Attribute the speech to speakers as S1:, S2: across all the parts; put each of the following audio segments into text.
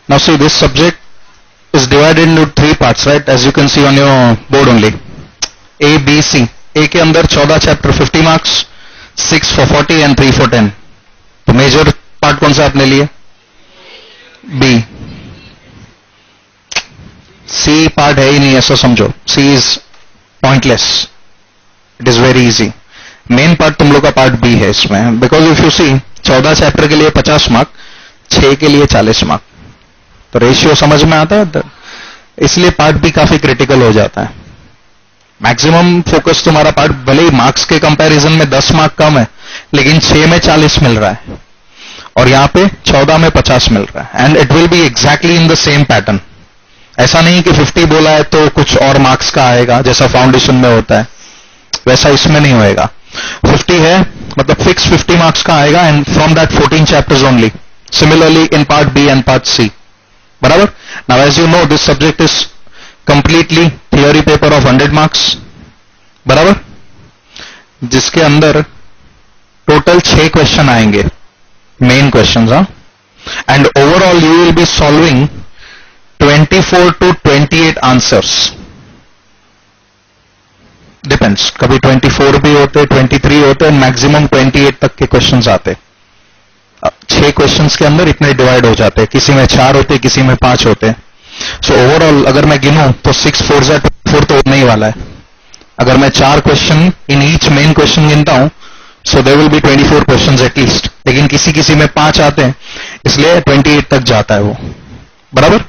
S1: Now see, this subject is divided into 3 parts, right? As you can see on your board only. A, B, C. A के अंदर 14 chapter 50 marks, 6 for 40 and 3 for 10. तो major part कौन सा आपने लिए? B. C part है ही नहीं, ऐसा समझो. C is pointless. It is very easy. Main part तुम लोग का पार्ट B है इसमें. Because if you see 14 chapter के लिए 50 मार्क, 6 के लिए 40 मार्क. तो रेशियो समझ में आता है. इसलिए पार्ट B काफी क्रिटिकल हो जाता है. मैक्सिमम फोकस तुम्हारा पार्ट भले ही मार्क्स के कंपैरिजन में 10 मार्क कम है, लेकिन 6 में 40 मिल रहा है और यहां पे 14 में 50 मिल रहा है. And it will B exactly in the same pattern. ऐसा नहीं कि 50 बोला है तो कुछ और मार्क्स का आएगा जैसा फाउंडेशन में होता है, वैसा इसमें नहीं होएगा. 50 है मतलब फिक्स 50 मार्क्स का आएगा and from that 14 chapters only. Similarly in part B and part C. बराबर. Now as you know this subject is completely theory paper of 100 marks. बराबर. जिसके अंदर टोटल 6 क्वेश्चन आएंगे, main question. And overall you will be solving 24 to 28 answers. Depends, कभी 24 भी होते, 23 होते हैं, मैक्सिमम 28 तक के क्वेश्चंस आते. 6 क्वेश्चंस के अंदर इतने डिवाइड हो जाते हैं. किसी में 4 होते, किसी में 5 होते. सो ओवरऑल अगर मैं गिनूं तो 6 4 24 तो होने ही वाला है. अगर मैं 4 question in each main question गिनता हूं, so there will be 24 questions at least. लेकिन किसी किसी में 5 आते हैं, इसलिए 28 तक जाता है वो. बराबर.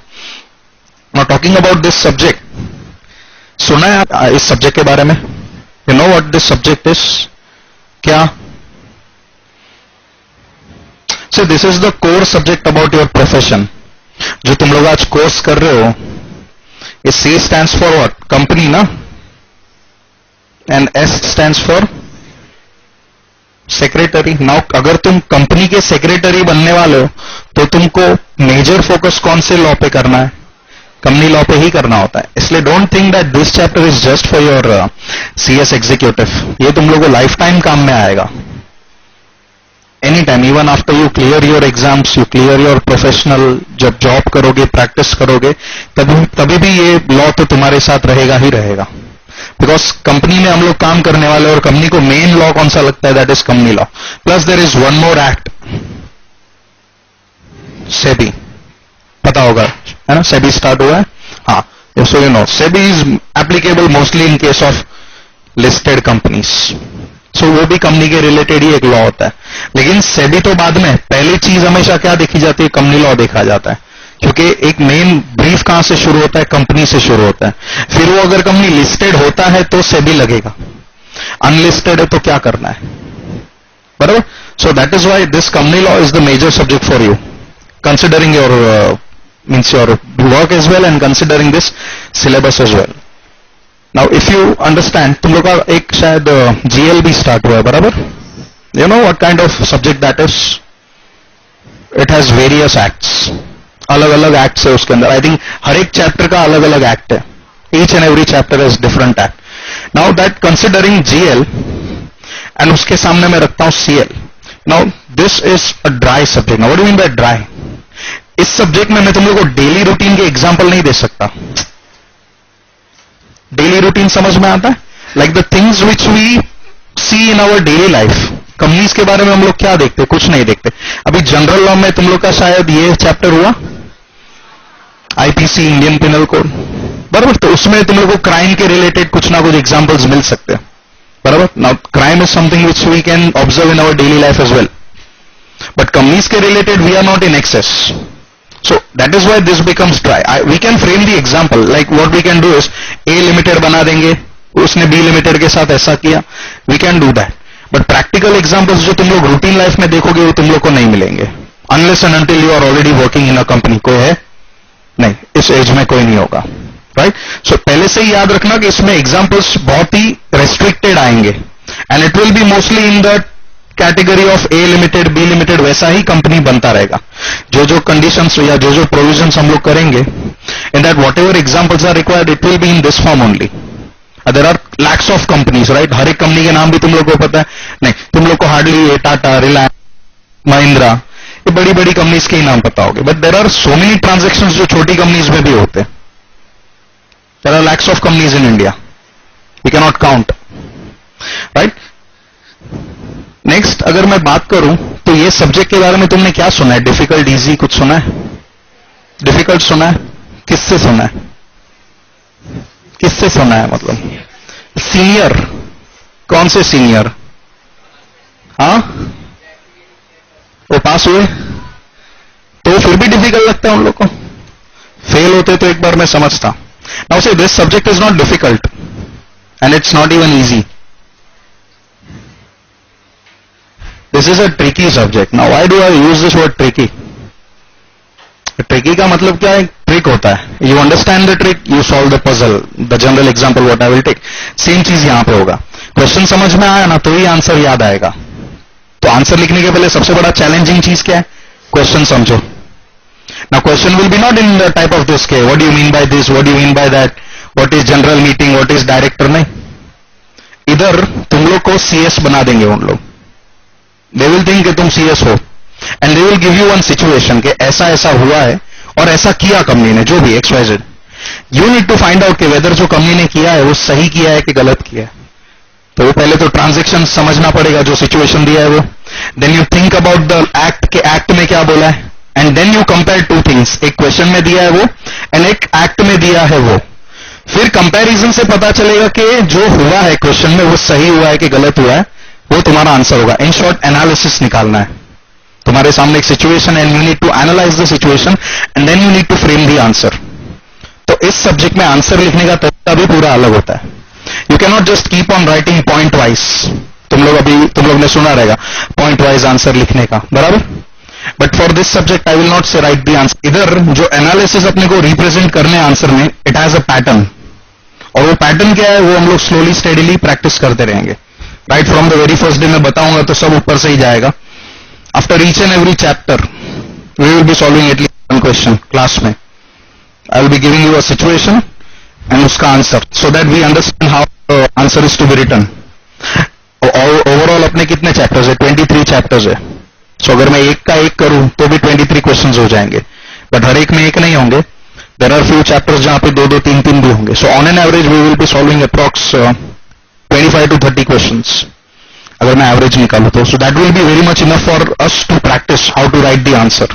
S1: Now talking about this subject, सुना है इस सब्जेक्ट के बारे में? You know what this subject is? क्या? So this is the core subject about your profession. जो तुम लोग आज कोर्स कर रहे हो, ये C stands for what? Company ना. And S stands for secretary. Now अगर तुम कंपनी के सेक्रेटरी बनने वाले हो तो तुमको मेजर फोकस कौन से लॉ पे करना है? कंपनी लॉ पे ही करना होता है. इसलिए don't think that this chapter is just for your CS executive. ये तुम लोगों को लाइफ टाइम काम में आएगा. Any time, even after you clear your exams, you clear your professional, जब जॉब करोगे, प्रैक्टिस करोगे, तभी भी ये लॉ तो तुम्हारे साथ रहेगा ही रहेगा. बिकॉज कंपनी में हम लोग काम करने वाले, और कंपनी को मेन लॉ कौन सा लगता है? That is company law. Plus there is one more act, SEBI. पता होगा है ना, सेबी स्टार्ट हुआ है. हाँ, so you know SEBI is applicable mostly in case of listed companies. सो वो भी कंपनी के रिलेटेड ही एक लॉ होता है. लेकिन सेबी तो बाद में, पहली चीज हमेशा क्या देखी जाती है? कंपनी लॉ देखा जाता है. क्योंकि एक मेन ब्रीफ कहां से शुरू होता है? कंपनी से शुरू होता है. फिर वो अगर कंपनी लिस्टेड होता है तो सेबी लगेगा, अनलिस्टेड है तो क्या करना है? बराबर. So that is why this company law is the major subject for you, considering your means your work as well and considering this syllabus as well. Now if you understand, तुम लोग का एक शायद GL भी start हुआ है. बराबर. You know what kind of subject that is? It has various acts. अलग अलग एक्ट्स है उसके अंदर. आई थिंक हर एक चैप्टर का अलग अलग एक्ट है. Each and every chapter is different act. Now that considering GL and उसके सामने मैं रखता हूं CL. Now this is a dry subject. Now what do mean by dry? इस सब्जेक्ट में मैं तुम लोग को डेली रूटीन के एग्जाम्पल नहीं दे सकता. डेली रूटीन समझ में आता है? Like the things which we see in our daily life. Companies के बारे में हम लोग क्या देखते? कुछ नहीं देखते. अभी जनरल लॉ में तुम लोग का शायद ये चैप्टर हुआ, IPC, इंडियन पिनल कोड. बराबर. तो उसमें तुम लोग को क्राइम के रिलेटेड कुछ ना कुछ एग्जांपल्स मिल सकते हैं. बराबर. Now crime is something which we can observe in our daily life as well, but companies के related we are not in access. So that is why this becomes dry. We can frame the example like what we can do is A limited बना देंगे, उसने B limited के साथ ऐसा किया. We can do that. But practical examples जो तुम लोग रूटीन लाइफ में देखोगे वो तुम लोग को नहीं मिलेंगे. Unless and until you are already working in a company. कोई है? नहीं, इस एज में कोई नहीं होगा. Right? So पहले से ही याद रखना कि इसमें एग्जाम्पल्स बहुत ही रेस्ट्रिक्टेड आएंगे and it will be mostly in the category of A limited, B limited. वैसा ही कंपनी बनता रहेगा. जो जो कंडीशंस या जो जो प्रोविजंस हम लोग करेंगे, in that whatever examples are required, it will be in this form only. There are lakhs of companies, right? हर एक कंपनी के नाम भी तुम लोग को पता है? नहीं. तुम लोग को हार्डली टाटा, रिलायंस, महिंद्रा, बड़ी बड़ी कंपनीज के ही नाम पता होंगे, but there are so many transactions जो छोटी कंपनीज में भी होते हैं. There are lakhs of companies in India, we can not count, right. Next अगर मैं बात करूं तो ये सब्जेक्ट के बारे में तुमने क्या सुना है? डिफिकल्ट, इजी कुछ सुना है? डिफिकल्ट सुना है? किससे सुना है? किससे सुना है? मतलब सीनियर, कौन से सीनियर? हाँ, वो पास हुए तो फिर भी डिफिकल्ट लगता है उन लोग को. फेल होते तो एक बार मैं समझता. Now say this subject is not difficult and it's not even easy. This is a tricky subject. Now why do I use this word tricky? Tricky का मतलब क्या है? ट्रिक होता है. You understand the trick, you solve the puzzle. The general example what I will take, same चीज यहां पे होगा. क्वेश्चन समझ में आया ना तो ही आंसर याद आएगा. तो आंसर लिखने के पहले सबसे बड़ा चैलेंजिंग चीज क्या है? क्वेश्चन समझो. Now question will be not in the type of this के what do you mean by this, what do you mean by that, what is general meeting, what is director. नहीं, इधर तुम लोग को सीएस बना देंगे उन लोग. दे विल थिंक कि तुम सीएस हो and they will give you one situation कि ऐसा ऐसा हुआ है और ऐसा किया कंपनी ने, जो भी XYZ. You need to find out कि वेदर जो कंपनी ने किया है वो सही किया है कि गलत किया है. तो वो पहले तो ट्रांजैक्शन समझना पड़ेगा, जो सिचुएशन दिया है वो. Then you think about the act के एक्ट में क्या बोला है, and then you compare two things. एक क्वेश्चन में दिया है वो एंड एक एक्ट में दिया है वो. फिर कंपैरिजन से पता चलेगा कि जो हुआ है क्वेश्चन में वो सही हुआ है कि गलत हुआ है, वो तुम्हारा आंसर होगा. इन शॉर्ट एनालिसिस निकालना है. तुम्हारे सामने एक situation and you need to analyse the situation and then you need to frame the answer. तो इस सब्जेक्ट में आंसर लिखने का तरीका भी पूरा अलग होता है. You can not just keep on writing point wise. तुम लोग ने सुना रहेगा पॉइंट वाइज आंसर लिखने का, बराबर. But for this subject I will not से राइट द आंसर. इधर जो एनालिसिस अपने को रिप्रेजेंट करने आंसर में, इट हैज अ पैटर्न. और वो पैटर्न क्या है वो हम लोग स्लोली स्टेडिली प्रैक्टिस करते रहेंगे. Right from the very first day में बताऊंगा तो सब ऊपर से ही जाएगा. After each and every chapter we will be solving at least one question class में. I will be giving you a situation and उसका answer, so that we understand how answer is to be written. Overall अपने कितने chapters है? 23 chapters है. सो अगर मैं एक का एक करूं तो भी 23 क्वेश्चंस हो जाएंगे, बट हर एक में एक नहीं होंगे. देयर आर फ्यू चैप्टर्स जहां पे 2-2, 3-3 भी होंगे. So on an average we will be solving approx 25 to 30 questions अगर मैं एवरेज निकालूं तो. So that will be very much enough for us to practise how to write the answer.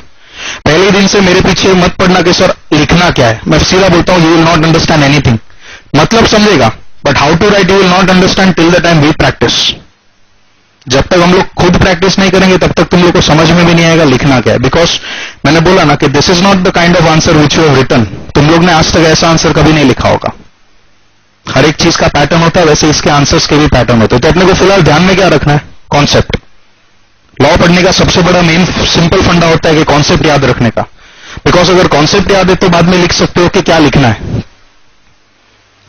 S1: पहले दिन से मेरे पीछे मत पड़ना कि सर लिखना क्या है. मैं सीधा बोलता हूं, you will not understand anything. मतलब समझेगा, but how to write you will not understand till the time we practise. जब तक हम लोग खुद प्रैक्टिस नहीं करेंगे तब तक तुम लोग को समझ में भी नहीं आएगा लिखना क्या है. बिकॉज मैंने बोला ना कि this is not the kind of answer which you have written. तुम लोग ने आज तक ऐसा आंसर कभी नहीं लिखा होगा. हर एक चीज का पैटर्न होता है, वैसे इसके आंसर्स के भी पैटर्न होते हैं. तो अपने को फिलहाल ध्यान में क्या रखना है? कॉन्सेप्ट. लॉ पढ़ने का सबसे बड़ा मेन सिंपल फंडा होता है कि कॉन्सेप्ट याद रखने का. बिकॉज अगर कॉन्सेप्ट याद है तो बाद में लिख सकते हो कि क्या लिखना है.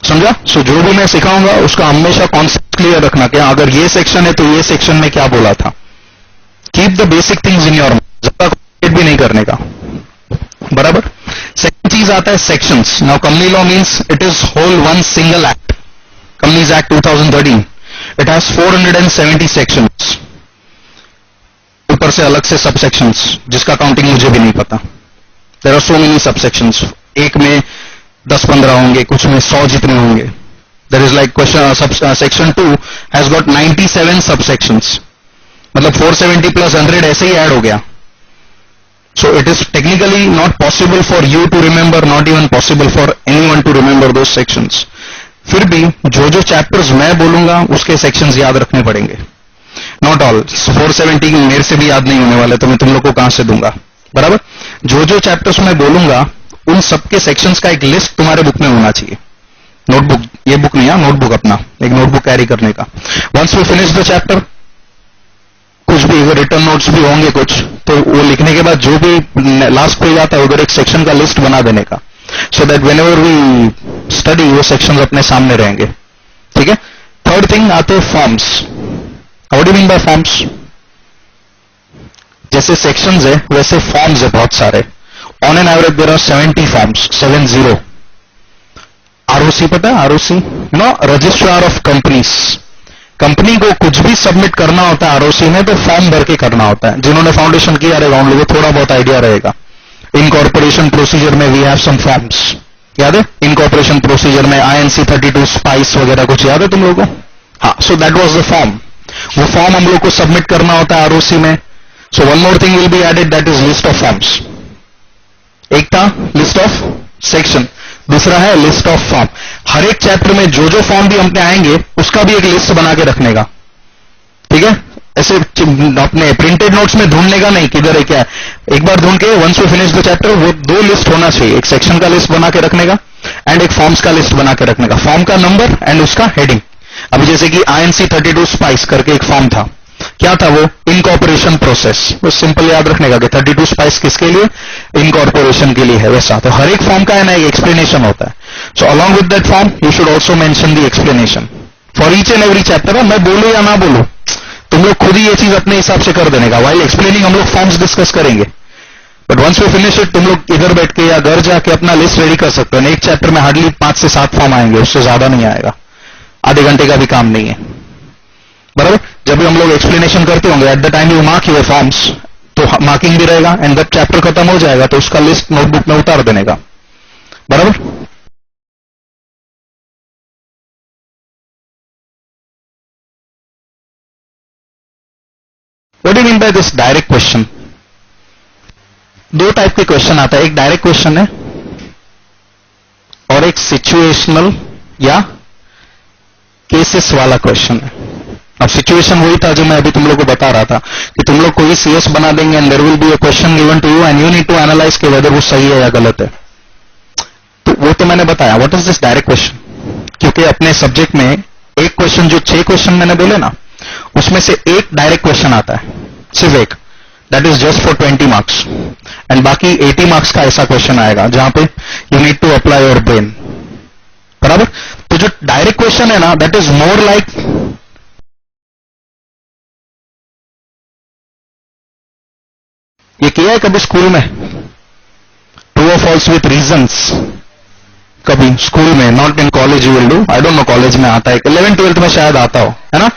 S1: समझा? सो जो भी मैं सिखाऊंगा उसका हमेशा कॉन्सेप्ट क्लियर रखना कि अगर ये सेक्शन है तो ये सेक्शन में क्या बोला था. Keep the basic things in your mind, ज्यादा कॉम्प्लिकेट भी नहीं करने का, बराबर. सेकंड चीज आता है sections. Now company law means it is whole one single act. Companies act 2013, it has 470 sections. ऊपर से अलग से सब सेक्शंस जिसका काउंटिंग मुझे भी नहीं पता. There are so many sub sections. एक में 10-15 होंगे, कुछ में 100 जितने होंगे. There is like question section 2 has got 97 sub sections. मतलब 470 प्लस 100 ऐसे ही ऐड हो गया. So it is technically not possible for you to remember, not even possible for anyone to remember those sections. फिर भी जो जो चैप्टर्स मैं बोलूंगा उसके सेक्शंस याद रखने पड़ेंगे. Not all. 470 मेरे से भी याद नहीं होने वाले, तो मैं तुम लोग को कहां से दूंगा, बराबर. जो जो चैप्टर्स मैं बोलूंगा उन सबके सेक्शंस का एक लिस्ट तुम्हारे बुक में होना चाहिए. नोटबुक, ये बुक नहीं है, नोटबुक अपना एक नोटबुक कैरी करने का. Once we finish the chapter, कुछ भी रिटर्न नोट्स भी होंगे कुछ, तो वो लिखने के बाद जो भी लास्ट पेज आता है उधर एक सेक्शन का लिस्ट बना देने का. So that whenever we study वो सेक्शंस अपने सामने रहेंगे. ठीक है. थर्ड थिंग आते हैं forms. What do you mean by forms? जैसे सेक्शंस है वैसे फॉर्म्स है बहुत सारे. On an average there are 70 forms. 70. ROC पता है? ROC, you know, registrar of companies. Company को कुछ भी सबमिट करना होता है आरओसी में तो फॉर्म भर के करना होता है। जिन्होंने फाउंडेशन किया रहेगा उन लोगों को थोड़ा बहुत आइडिया रहेगा। इनकॉर्पोरेशन प्रोसीजर में वी हैव सम फॉर्म्स, याद है? इनकॉर्पोरेशन प्रोसीजर में INC 32 स्पाइस वगैरह कुछ याद है तुम लोगों को? हाँ, so that was the form. वो फॉर्म हम लोग को सबमिट करना होता है आरओसी में। So one more thing will be added, that is list of forms. एक था लिस्ट ऑफ सेक्शन, दूसरा है लिस्ट ऑफ फॉर्म। हर एक चैप्टर में जो जो फॉर्म भी हमने आएंगे उसका भी एक लिस्ट बना के रखने का, ठीक है? ऐसे अपने प्रिंटेड नोट्स में ढूंढने का नहीं किधर है क्या है। एक बार ढूंढ के once we finish the chapter वो दो लिस्ट होना चाहिए, एक सेक्शन का लिस्ट बना के रखने का एंड एक फॉर्म्स का लिस्ट बना के रखने का, फॉर्म का नंबर एंड उसका हेडिंग। अभी जैसे कि INC 32 स्पाइस करके एक फॉर्म था, क्या था वो? Incorporation process. वो सिंपल याद रखने का कि 32 स्पाइस किसके लिए? इनकॉर्पोरेशन के लिए है। वैसा तो हर एक फॉर्म का है ना एक एक्सप्लेनेशन होता है। So along with that form you should also mention the explanation for each and every chapter. मैं बोलूं या ना बोलूं, तुम लोग खुद ही ये चीज अपने हिसाब से कर देने का। वाइल एक्सप्लेनिंग हम लोग फॉर्म्स डिस्कस करेंगे, but once we finish it तुम लोग इधर बैठ के या घर जाके अपना लिस्ट रेडी कर सकते हो। एक चैप्टर में हार्डली 5 से 7 फॉर्म आएंगे, उससे ज्यादा नहीं आएगा। आधे घंटे का भी काम नहीं है, बराबर? जब भी हम लोग एक्सप्लेनेशन करते होंगे at the time you mark your forms, तो मार्किंग भी रहेगा एंड जब चैप्टर खत्म हो जाएगा तो उसका लिस्ट नोटबुक में उतार देने का, बराबर? What do you mean by this direct question? दो टाइप के क्वेश्चन आता है, एक डायरेक्ट क्वेश्चन है और एक सिचुएशनल या केसेस वाला क्वेश्चन है। अब सिचुएशन वही था जो मैं अभी तुम लोग को बता रहा था कि तुम लोग कोई CS बना देंगे and there will be a question given to you and you need to analyse कि वेदर वो सही है या गलत है। तो वो तो मैंने बताया। What is this direct question? क्योंकि अपने सब्जेक्ट में एक क्वेश्चन, जो 6 क्वेश्चन मैंने बोले ना, उसमें से एक डायरेक्ट क्वेश्चन आता है, सिर्फ एक, that is just for 20 marks and बाकी 80 मार्क्स का ऐसा क्वेश्चन आएगा जहां पे you need to apply your brain, बराबर? तो जो डायरेक्ट क्वेश्चन है ना, दैट इज मोर लाइक, ये किया है कभी स्कूल में? ट्रू और फॉल्स विथ रीजंस कभी स्कूल में, not in college you will do, I don't know college में आता है, 11th 12th में शायद आता हो, है ना?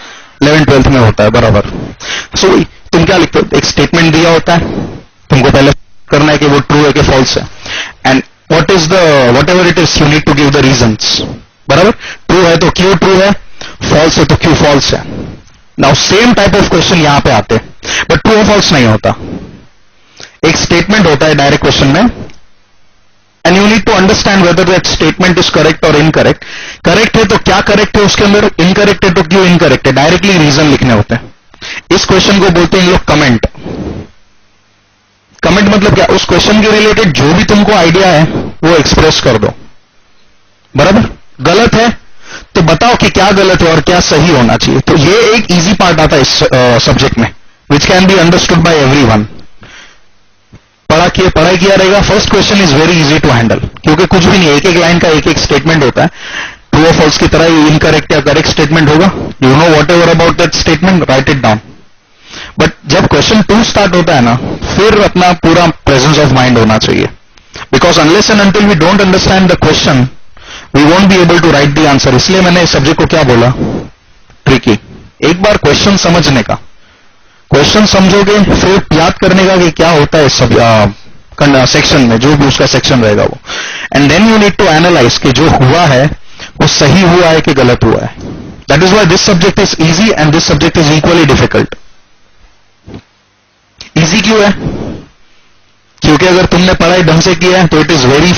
S1: 11th 12th में होता है, बराबर? सो तुम क्या लिखते हो? एक स्टेटमेंट दिया होता है, तुमको पहले करना है कि वो ट्रू है कि फॉल्स है, and what is the whatever it is you need to give the reasons, बराबर? ट्रू है तो क्यों ट्रू है, फॉल्स है तो क्यों फॉल्स है। Now same type of question यहां पे आते हैं, बट ट्रू और फॉल्स नहीं होता। एक स्टेटमेंट होता है डायरेक्ट क्वेश्चन में and you need to understand whether that statement is correct और इनकरेक्ट। करेक्ट है तो क्या करेक्ट है उसके अंदर, इनकरेक्ट है तो क्यों इनकरेक्ट है, डायरेक्टली रीजन लिखने होते हैं। इस क्वेश्चन को बोलते हैं इन लोग कमेंट। कमेंट मतलब क्या? उस क्वेश्चन के रिलेटेड जो भी तुमको आइडिया है वो एक्सप्रेस कर दो, बराबर? गलत है तो बताओ कि क्या गलत है और क्या सही होना चाहिए। तो ये एक इजी पार्ट आता है इस सब्जेक्ट में, which can be understood by everyone. पढ़ाई किया रहेगा, first question is very easy to handle, क्योंकि कुछ भी नहीं, एक एक लाइन का एक एक स्टेटमेंट होता है। ट्रू और फॉल्स की तरह ही इनकरेक्ट या करेक्ट स्टेटमेंट होगा, you know what ever about that statement, right it down. But जब क्वेश्चन 2 स्टार्ट होता है ना, फिर अपना पूरा प्रेजेंस ऑफ माइंड होना चाहिए, because unless and until we don't understand the question we won't be able to write the answer. इसलिए मैंने इस सब्जेक्ट को क्या बोला, ट्रिकी। एक बार क्वेश्चन समझने का, क्वेश्चन समझोगे फिर याद करने का कि क्या होता है सब सेक्शन में, जो भी उसका सेक्शन रहेगा वो, and then you need to analyse कि जो हुआ है वो सही हुआ है कि गलत हुआ है। That is why this subject is easy and this subject is equally difficult. Easy क्यों है? क्योंकि अगर तुमने पढ़ाई ढंग से किया है तो it is very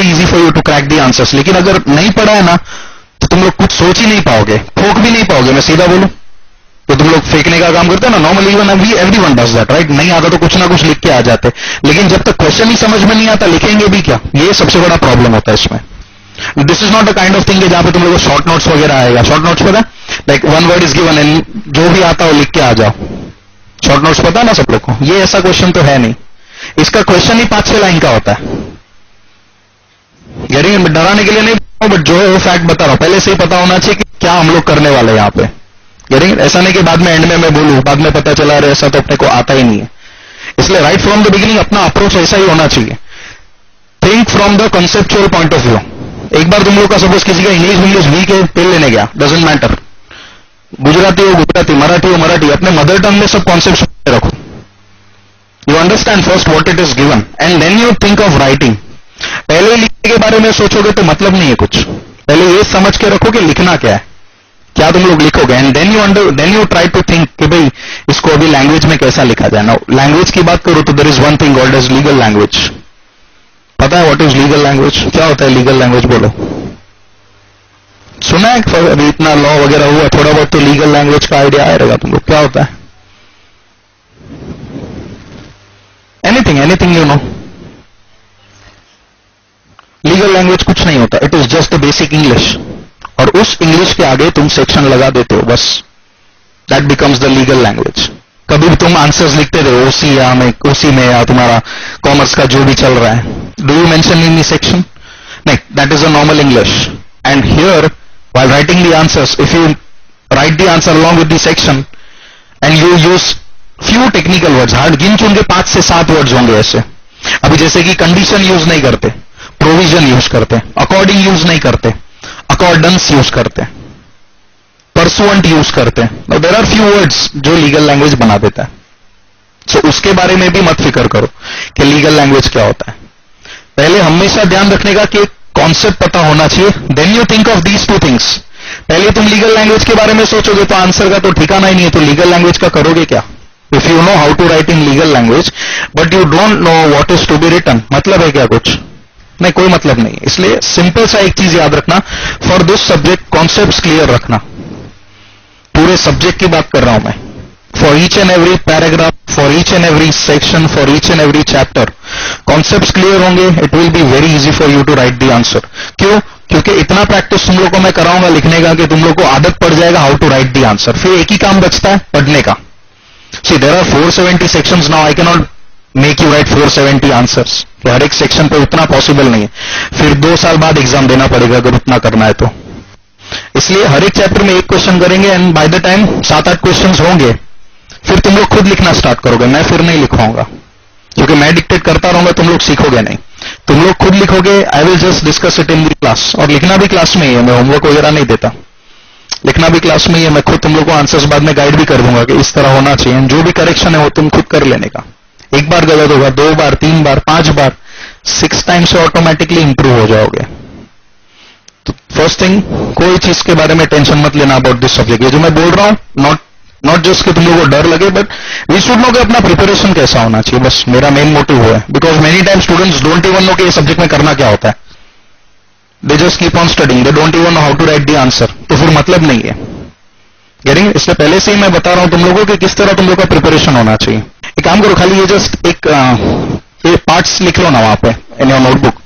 S1: easy for you to crack the answers. लेकिन अगर नहीं पढ़ा है ना तो तुम लोग कुछ सोच ही नहीं पाओगे, ठोक भी नहीं पाओगे। मैं सीधा बोलूं तो तुम लोग फेंकने का काम करते हैं ना, normally even everyone does that, right? नहीं आता तो कुछ ना कुछ लिख के आ जाते, लेकिन जब तक क्वेश्चन ही समझ में नहीं आता लिखेंगे भी क्या? ये सबसे बड़ा प्रॉब्लम होता है इसमें। This is not the kind of thing जहां पे तुम लोग को शॉर्ट नोट्स वगैरह आएगा। शॉर्ट नोट्स पता है, like one word is given and जो भी आता हो लिख के आ जाओ। शॉर्ट नोट्स पता है ना सब लोग को? ये ऐसा क्वेश्चन तो है नहीं। इसका क्वेश्चन ही 5-6 लाइन का होता है। गेटिंग, डराने के लिए नहीं, बट जो है वो फैक्ट बता रहा हूं। पहले से ही पता होना चाहिए कि क्या हम लोग करने वाले हैं यहाँ पे। गेटिंग, ऐसा नहीं कि बाद में एंड में मैं बोलूं, बाद में पता चला रहे ऐसा तो अपने को आता ही नहीं है। इसलिए राइट फ्रॉम द बिगिनिंग अपना अप्रोच ऐसा ही होना चाहिए। Think from the conceptual point of view. एक बार तुम लोग का सपोज किसी का इंग्लिश वीक है, पेन लेने गया, डजेंट मैटर, गुजराती गुजराती हो गुजराती, मराठी हो मराठी, अपने मदर टंग में सब कॉन्सेप्ट रखो. You understand first what it is given and then you think of writing. पहले लिखने के बारे में सोचोगे तो मतलब नहीं है कुछ. पहले ये समझ के रखो कि लिखना क्या है, क्या तुम लोग लिखोगे, and then you try to think कि भाई इसको अभी लैंग्वेज में कैसा लिखा जाए. ना लैंग्वेज की बात करो तो there is one thing called as legal language. पता है व्हाट इज लीगल लैंग्वेज? क्या होता है लीगल लैंग्वेज? बोलो. सुना है अभी इतना लॉ वगैरह हुआ, थोड़ा बहुत तो लीगल लैंग्वेज का आइडिया आएगा तुम लोग. क्या होता है? Anything anything you know. Legal language कुछ नहीं होता. It is just the basic English. और उस इंग्लिश के आगे तुम सेक्शन लगा देते हो बस. That becomes the legal language. कभी भी तुम आंसर्स लिखते थे ओसी में या तुम्हारा कॉमर्स का जो भी चल रहा है, do you mention in the section? नहीं, that is a normal English. And here while writing the answers, if you write the answer along with the section and you use few technical words, hard गिन चुन के 5 से 7 words होंगे ऐसे. अभी जैसे कि कंडीशन यूज नहीं करते, प्रोविजन यूज करते, अकॉर्डिंग यूज नहीं करते, अकॉर्डेंस यूज करते, परसुएंट यूज करते. देयर आर फ्यू वर्ड्स जो लीगल लैंग्वेज बना देता है. सो उसके बारे में भी मत फिक्र करो कि लीगल लैंग्वेज क्या होता है. पहले हमेशा ध्यान रखने का कि कॉन्सेप्ट पता होना चाहिए. Then you think of these two things. पहले तुम लीगल लैंग्वेज के बारे में सोचोगे तो आंसर का तो ठिकाना ही नहीं है. तो लीगल लैंग्वेज का करोगे क्या? If you know how to write in legal language but you don't know what is to be written, मतलब है क्या कुछ? नहीं, कोई मतलब नहीं. इसलिए सिंपल सा एक चीज याद रखना, for this subject concept clear रखना. पूरे सब्जेक्ट की बात कर रहा हूं मैं. For each and every paragraph, for each and every section, for each and every chapter concepts clear होंगे. It will be very easy for you to write the answer. क्यों? क्योंकि इतना प्रैक्टिस तुम लोग को मैं कराऊंगा लिखने का कि तुम लोग को आदत पड़ जाएगा how to write the answer. फिर एक ही काम बचता है, पढ़ने का. See there are 470 sections now. I can not make you write 470 answers. हर एक सेक्शन पे उतना पॉसिबल नहीं है. फिर 2 साल बाद एग्जाम देना पड़ेगा अगर उतना करना है तो. इसलिए हर एक चैप्टर में एक क्वेश्चन करेंगे and by the time 7-8 questions होंगे फिर तुम लोग खुद लिखना स्टार्ट करोगे. मैं फिर नहीं लिखवाऊंगा क्योंकि मैं डिक्टेट करता रहूंगा, तुम लोग सीखोगे नहीं. तुम लोग खुद लिखोगे. I will just discuss it in the class. और लिखना भी क्लास में ही है, मैं होमवर्क वगैरह नहीं देता. लिखना भी क्लास में ही है. मैं खुद तुम लोग को आंसर्स बाद में गाइड भी कर दूंगा कि इस तरह होना चाहिए. जो भी करेक्शन है वो तुम खुद कर लेने का. एक बार गलत होगा, 2 बार, 3 बार, 5 बार, 6 टाइम से ऑटोमेटिकली इंप्रूव हो जाओगे. तो फर्स्ट थिंग, कोई चीज के बारे में टेंशन मत लेना अबाउट दिस सब्जेक्ट. ये जो मैं बोल रहा हूं नॉट जस्ट कि तुम लोगों को डर लगे, बट वी शुड नो कि अपना प्रिपरेशन कैसा होना चाहिए. बस मेरा मेन मोटिव वो है. Because many time students don't even know कि ये सब्जेक्ट में करना क्या होता है. They just keep on studying, they don't even know how to write the answer. तो फिर मतलब नहीं है. गेटिंग? इसलिए पहले से ही मैं बता रहा हूं तुम लोगों को कि किस तरह तुम लोग का प्रिपरेशन होना चाहिए. एक काम करो, खाली ये जस्ट एक ये पार्ट्स लिख लो ना वहां पे in your notebook.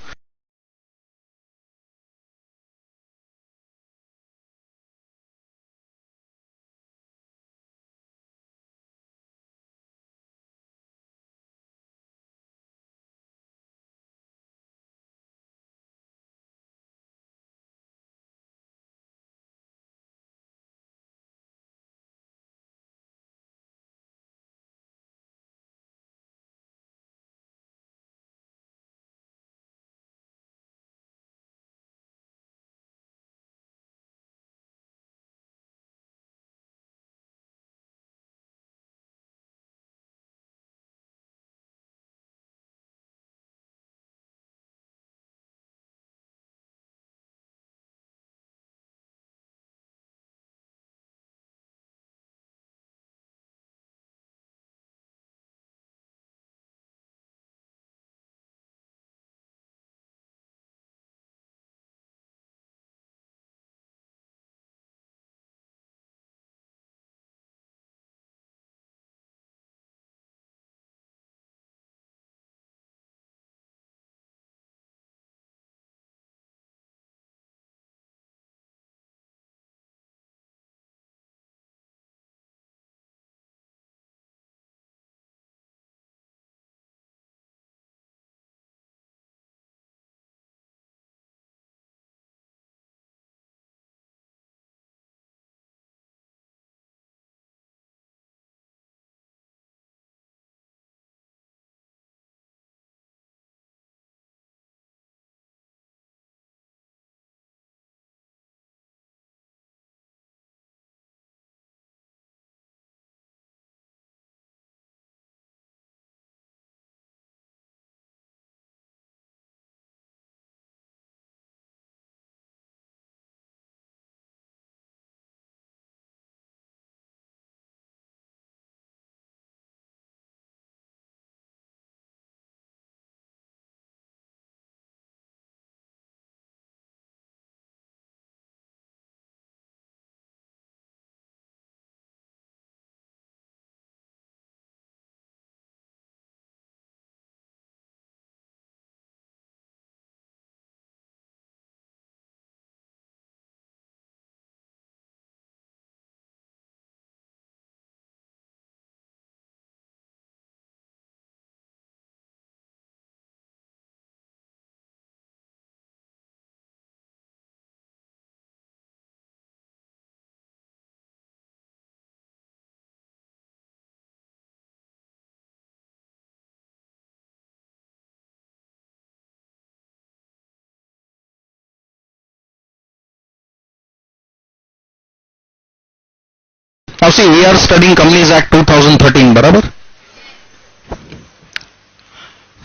S1: See, we are studying Companies Act 2013, बराबर?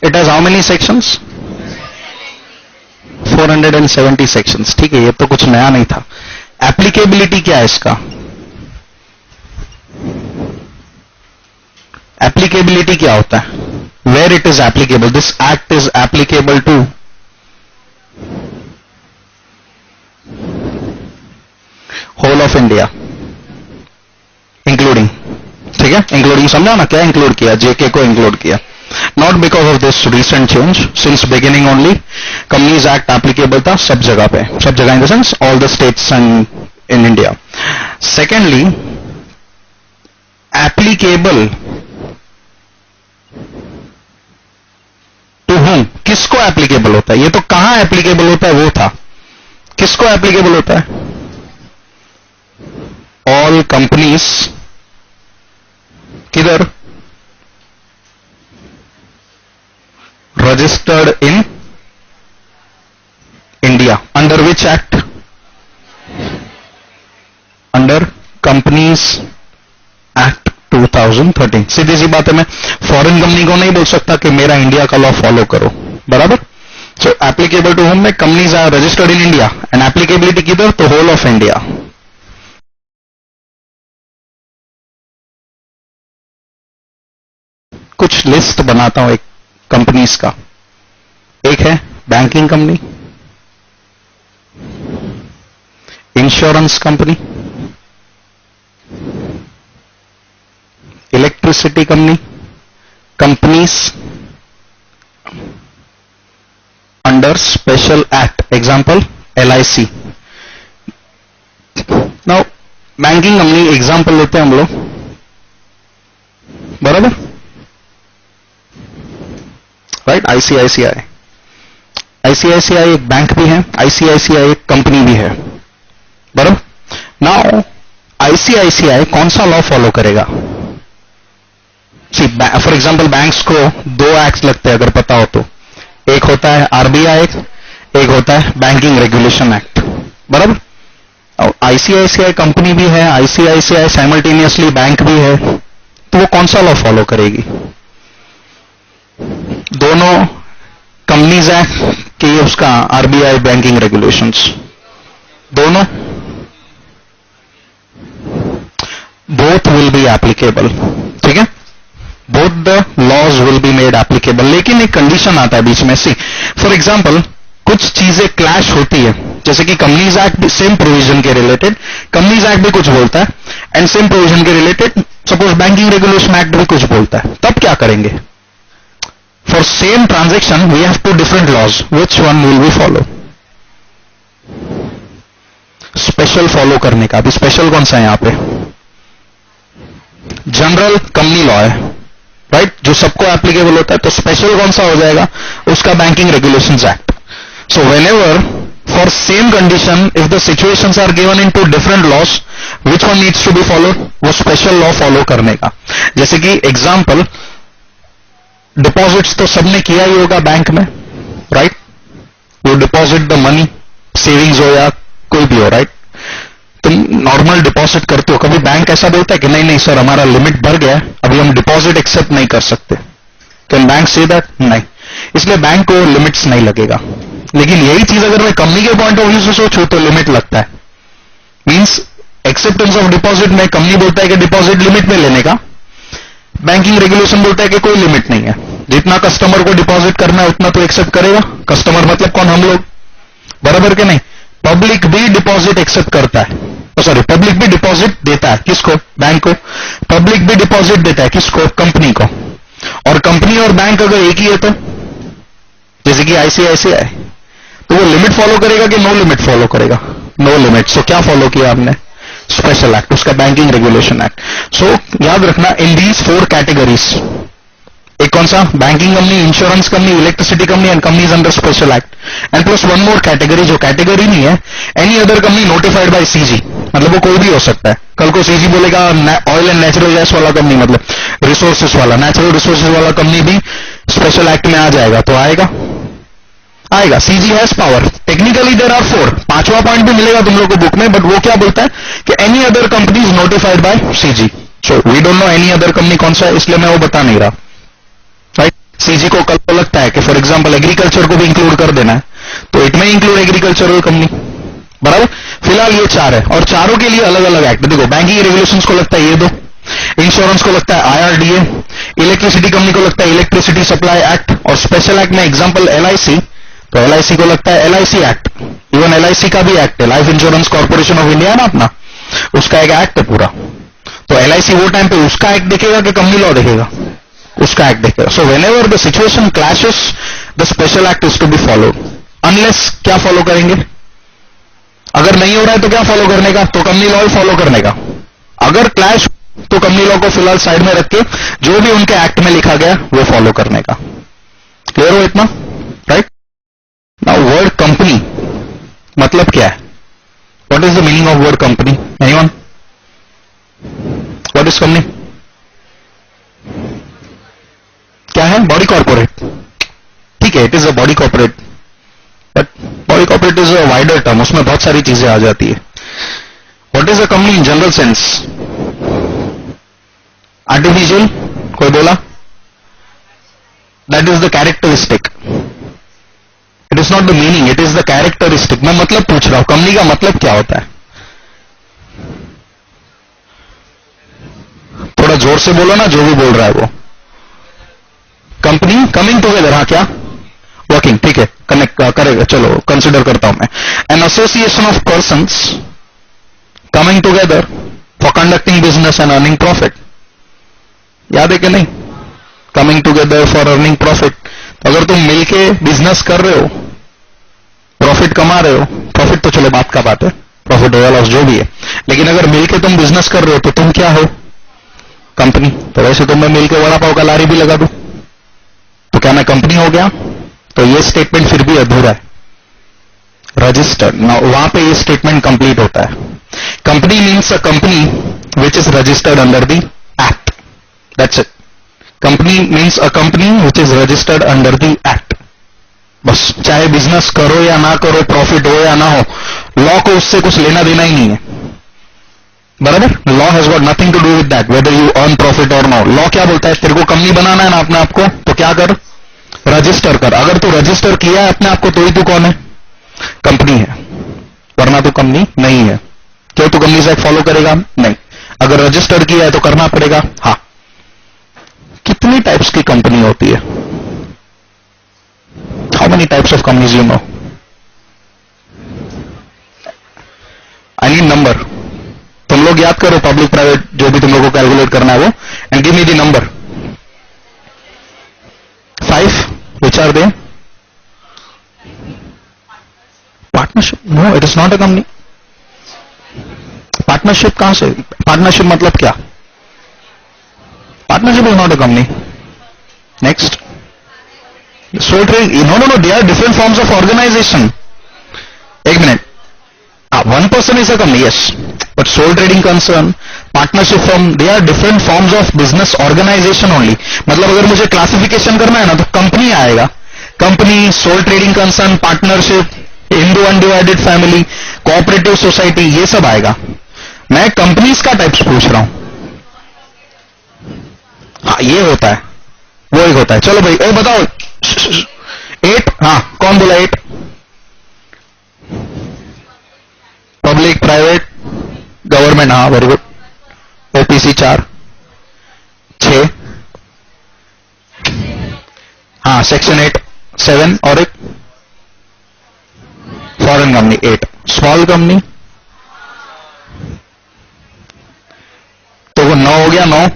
S1: It has how many sections? 470 sections. ठीक है, ये तो कुछ नया नहीं था. एप्लीकेबिलिटी क्या है इसका? एप्लीकेबिलिटी क्या होता है? Where it is applicable. This act is applicable to whole of India including. ठीक है, इंक्लूडिंग समझा ना, क्या इंक्लूड किया? जेके को इंक्लूड किया. Not because of this recent change, since beginning only, Companies Act applicable था सब जगह पे, सब जगह in the sense all the states and in India. Secondly, applicable to whom? किसको applicable होता है? ये तो कहां applicable होता है वो था. किसको applicable होता है? All companies किधर? Registered in India. Under which act? Under Companies Act 2013. सीधी सी बात है, मैं फॉरेन कंपनी को नहीं बोल सकता कि मेरा इंडिया का लॉ फॉलो करो, बराबर? सो एप्लीकेबल टू होम में companies are registered in India and applicability किधर? तो होल ऑफ इंडिया. कुछ लिस्ट बनाता हूं एक कंपनीज का. एक है banking company, insurance company, electricity company, companies under special act. Example LIC. Now banking company example लेते हैं हम लोग, बराबर? राइट, ICICI एक बैंक भी है, ICICI एक कंपनी भी है, बराबर? नाउ ICICI कौन सा लॉ फॉलो करेगा? फॉर एग्जांपल बैंक्स को दो एक्ट लगते हैं अगर पता हो तो. एक होता है RBI एक्ट, एक होता है बैंकिंग रेगुलेशन एक्ट, बराबर? और ICICI कंपनी भी है, ICICI साइमल्टेनियसली बैंक भी है, तो वो कौन सा लॉ फॉलो करेगी? दोनों कंपनीज एक्ट कि उसका RBI बैंकिंग रेगुलेशंस, दोनों बोथ विल बी एप्लीकेबल. ठीक है, both the laws will be made applicable. लेकिन एक कंडीशन आता है बीच में. सी फॉर एग्जांपल कुछ चीजें क्लैश होती है, जैसे कि कंपनीज एक्ट भी सेम प्रोविजन के रिलेटेड, कंपनीज एक्ट भी कुछ बोलता है एंड सेम प्रोविजन के related suppose banking regulation act भी कुछ बोलता है. तब क्या करेंगे? For same transaction, we have two different laws. Which one will we follow? Special follow करने का. अभी स्पेशल कौन सा है यहां पे? जनरल कंपनी लॉ है, राइट, जो सबको एप्लीकेबल होता है. तो स्पेशल कौन सा हो जाएगा? उसका banking regulations act. So whenever for same condition if the situations are given in two different laws, which one needs to be followed? वो स्पेशल लॉ फॉलो करने का. जैसे कि एग्जाम्पल, डिपॉजिट्स तो सबने किया ही होगा बैंक में, right? You deposit the money, savings हो या कोई भी हो, राइट? तुम नॉर्मल डिपॉजिट करते हो, कभी बैंक ऐसा बोलता है कि नहीं नहीं सर हमारा लिमिट भर गया है, अभी हम डिपॉजिट एक्सेप्ट नहीं कर सकते? Can bank say that? नहीं. इसलिए बैंक को लिमिट्स नहीं लगेगा. लेकिन यही चीज अगर मैं कंपनी के पॉइंट ऑफ व्यू से सोचूं तो लिमिट लगता है. मींस एक्सेप्टेंस ऑफ डिपॉजिट में कंपनी बोलता है कि डिपॉजिट लिमिट में लेने का, बैंकिंग रेगुलेशन बोलता है कि कोई लिमिट नहीं है, जितना कस्टमर को डिपॉजिट करना है उतना तो एक्सेप्ट करेगा. कस्टमर मतलब कौन? हम लोग, बराबर के नहीं? पब्लिक भी डिपॉजिट एक्सेप्ट करता है, सॉरी पब्लिक भी डिपॉजिट देता है. किसको? बैंक को. पब्लिक भी डिपॉजिट देता है किसको? कंपनी को. और कंपनी और बैंक अगर एक ही है तो, जैसे कि ICICI, तो वो लिमिट फॉलो करेगा कि नो लिमिट फॉलो करेगा? No limit. सो क्या फॉलो किया हमने? स्पेशल एक्ट, उसका बैंकिंग रेगुलेशन एक्ट. सो याद रखना इन दीज 4 कैटेगरीज, एक कौन सा? Banking company, insurance company, electricity company and companies under special act. And plus one more category, जो कैटेगरी नहीं है, any other company notified by CG. मतलब वो कोई भी हो सकता है. कल को CG बोलेगा ऑयल एंड नेचुरल गैस वाला कंपनी, मतलब रिसोर्सेस वाला, नेचुरल रिसोर्सेस वाला कंपनी भी स्पेशल एक्ट में आ जाएगा, तो आएगा. आएगा। CG has power, technically there are 4, पांचवा पॉइंट भी मिलेगा तुम लोग को बुक में, बट वो क्या बोलता है कि any other company is notified by CG. So we don't know any other company कौन सा है, इसलिए मैं वो बता नहीं रहा, राइट। सीजी को कल को लगता है कि फॉर एग्जांपल एग्रीकल्चर को भी इंक्लूड कर देना है, तो इट में इंक्लूड एग्रीकल्चरल कंपनी, बराबर। फिलहाल ये 4 है, और चारों के लिए अलग अलग एक्ट। देखो बैंकिंग रेगुलेशंस को लगता है ये 2, इंश्योरेंस को लगता है आईआरडीए, इलेक्ट्रिसिटी कंपनी को लगता है इलेक्ट्रिसिटी सप्लाई एक्ट, और स्पेशल एक्ट में एग्जांपल एलआईसी, तो एलआईसी को लगता है एलआईसी एक्ट। इवन एलआईसी का भी एक्ट है, life insurance corporation of India ना अपना, उसका एक एक्ट है पूरा। तो एलआईसी वो टाइम पे उसका एक्ट देखेगा कि कंपनी लॉ देखेगा, उसका एक्ट देखेगा। So whenever the situation clashes the special act is to be followed, unless क्या फॉलो करेंगे, अगर नहीं हो रहा है तो क्या फॉलो करने का, तो कंपनी लॉ फॉलो करने का। अगर क्लैश तो कंपनी लॉ को फिलहाल साइड में रख के जो भी उनके एक्ट में लिखा गया वो फॉलो करने का। क्लियर हो इतना, राइट। नाउ वर्ड कंपनी मतलब क्या है, what is the meaning of word company, anyone, what is company, क्या है, बॉडी कॉर्पोरेट, ठीक है, it is a body corporate, but body corporate is a wider term, उसमें बहुत सारी चीजें आ जाती है। What is a company in general sense, artificial, कोई बोला, that is the characteristic, it is not the meaning, it is the characteristic. मैं मतलब पूछ रहा हूं, कंपनी का मतलब क्या होता है, थोड़ा जोर से बोलो ना, जो भी बोल रहा है वो। कंपनी कमिंग टुगेदर, हाँ क्या, वर्किंग, ठीक है, कनेक्ट करेगा, चलो कंसिडर करता हूं मैं। An association of persons coming together for conducting business and earning profit, याद है कि नहीं, coming together for earning profit. अगर तुम मिलके बिजनेस कर रहे हो, प्रॉफिट कमा रहे हो, प्रॉफिट तो चलो बात का बात है, प्रॉफिट हो या लॉस जो भी है, लेकिन अगर मिलके तुम बिजनेस कर रहे हो तो तुम क्या हो, कंपनी। तो वैसे तो मैं मिलके वड़ा पाव का लारी भी लगा दूं तो क्या मैं कंपनी हो गया, तो ये स्टेटमेंट फिर भी अधूरा है, रजिस्टर्ड ना, वहां पे ये स्टेटमेंट कंप्लीट होता है। Company means a company which is registered under the act, that's it. Company means a company which is registered under the act, बस। चाहे बिजनेस करो या ना करो, प्रॉफिट हो या ना हो, लॉ को उससे कुछ लेना देना ही नहीं है, बराबर। Law has got nothing to do with that whether you earn profit और नो। लॉ क्या बोलता है, तेरे को कंपनी बनाना है ना अपने आप को, तो क्या कर, रजिस्टर कर। अगर तू रजिस्टर किया है अपने आप को तो ही तू कौन है, कंपनी है, वरना तू कंपनी नहीं है। क्यों, तू कंपनी एक्ट फॉलो करेगा नहीं, अगर रजिस्टर किया है तो करना पड़ेगा। हाँ, कितनी टाइप्स की कंपनी होती है, how many types of companies you know, I need number. तुम लोग याद करो पब्लिक प्राइवेट जो भी तुम लोग को कैलकुलेट करना है वो, and give me the number. 5, which are they? Partnership, no it is not a company. Partnership कहां से, पार्टनरशिप मतलब क्या, partnership is not a company. Next, sole trading, no no no, they are different forms of organisation. एक minute, one person is a company, yes, but sole trading concern, partnership firm, they are different forms of business organization only. मतलब अगर मुझे classification करना है ना तो company आएगा, company, sole trading concern, partnership, Hindu undivided family, cooperative society, ये सब आएगा। मैं कंपनीज का टाइप्स पूछ रहा हूं। हाँ ये होता है, वो एक होता है। चलो भाई, ए बताओ 8, हाँ कौन बोला 8, पब्लिक, प्राइवेट, गवर्नमेंट, हाँ वेरी गुड। ओपीसी 4, 6, हाँ सेक्शन 8, 7, और एक फॉरेन कंपनी 8, स्मॉल कंपनी, तो वो 9 हो गया। 9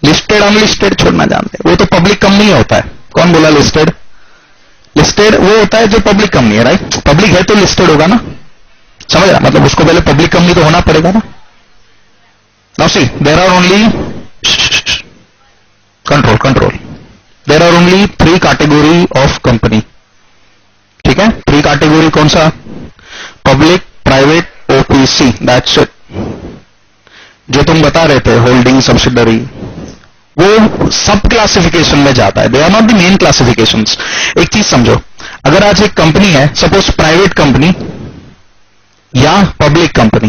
S1: लिस्टेड, अनलिस्टेड छोड़ना जानते हैं, वो तो पब्लिक कंपनी होता है। कौन बोला लिस्टेड, लिस्टेड वो होता है जो पब्लिक कंपनी है, राइट, पब्लिक है तो लिस्टेड होगा ना, समझ रहा, मतलब उसको पहले पब्लिक कंपनी तो होना पड़ेगा ना। Now see, there are only, control, there are only 3 category of company, ठीक है। 3 कैटेगरी कौन सा, public, private, OPC, that's it. जो तुम बता रहे थे होल्डिंग, सब्सिडरी, वो सब क्लासिफिकेशन में जाता है, they are not the main classifications. एक चीज समझो, अगर आज एक कंपनी है, सपोज प्राइवेट कंपनी या पब्लिक कंपनी,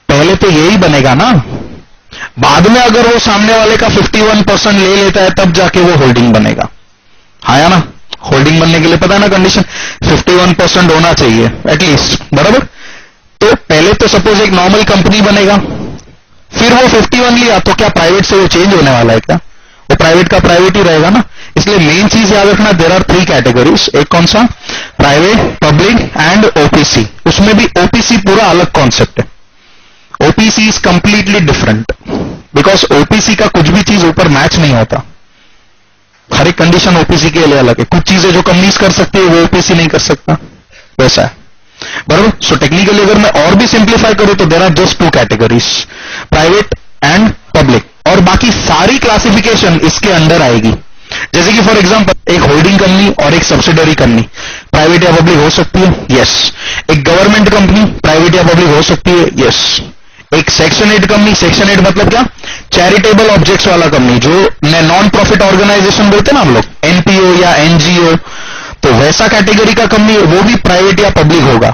S1: पहले तो यही बनेगा ना, बाद में अगर वो सामने वाले का 51% ले लेता है तब जाके वो होल्डिंग बनेगा। हाँ या ना? होल्डिंग बनने के लिए पता है ना कंडीशन, 51% होना चाहिए एटलीस्ट, बराबर। तो पहले तो सपोज एक नॉर्मल कंपनी बनेगा, फिर वो 51 लिया, तो क्या प्राइवेट से वो चेंज होने वाला है क्या? वो प्राइवेट का प्राइवेट ही रहेगा ना। इसलिए मेन चीज याद रखना, देयर आर 3 कैटेगरीज। एक कौन सा? Private, public and OPC. उसमें भी ओपीसी पूरा अलग कॉन्सेप्ट है। OPC is completely different, because OPC का कुछ भी चीज ऊपर मैच नहीं होता। हर एक कंडीशन ओपीसी के लिए अलग है। कुछ चीजें जो कंपनीज कर सकती है वो ओपीसी नहीं कर सकता, वैसा है, बराबर। सो टेक्निकली अगर मैं और भी सिंप्लीफाई करूं तो there are just 2 categories, private and public, और बाकी सारी क्लासिफिकेशन इसके अंडर आएगी। जैसे कि फॉर एग्जांपल एक होल्डिंग कंपनी और एक सब्सिडरी कंपनी प्राइवेट या पब्लिक हो सकती है, यस। एक गवर्नमेंट कंपनी प्राइवेट या पब्लिक हो सकती है, यस। एक सेक्शन 8 कंपनी, सेक्शन 8 मतलब क्या? चैरिटेबल ऑब्जेक्ट्स वाला कंपनी, जो नॉन प्रॉफिट ऑर्गेनाइजेशन बोलते हैं ना हम लोग, एनपीओ या एनजीओ, तो वैसा कैटेगरी का कंपनी वो भी प्राइवेट या पब्लिक होगा।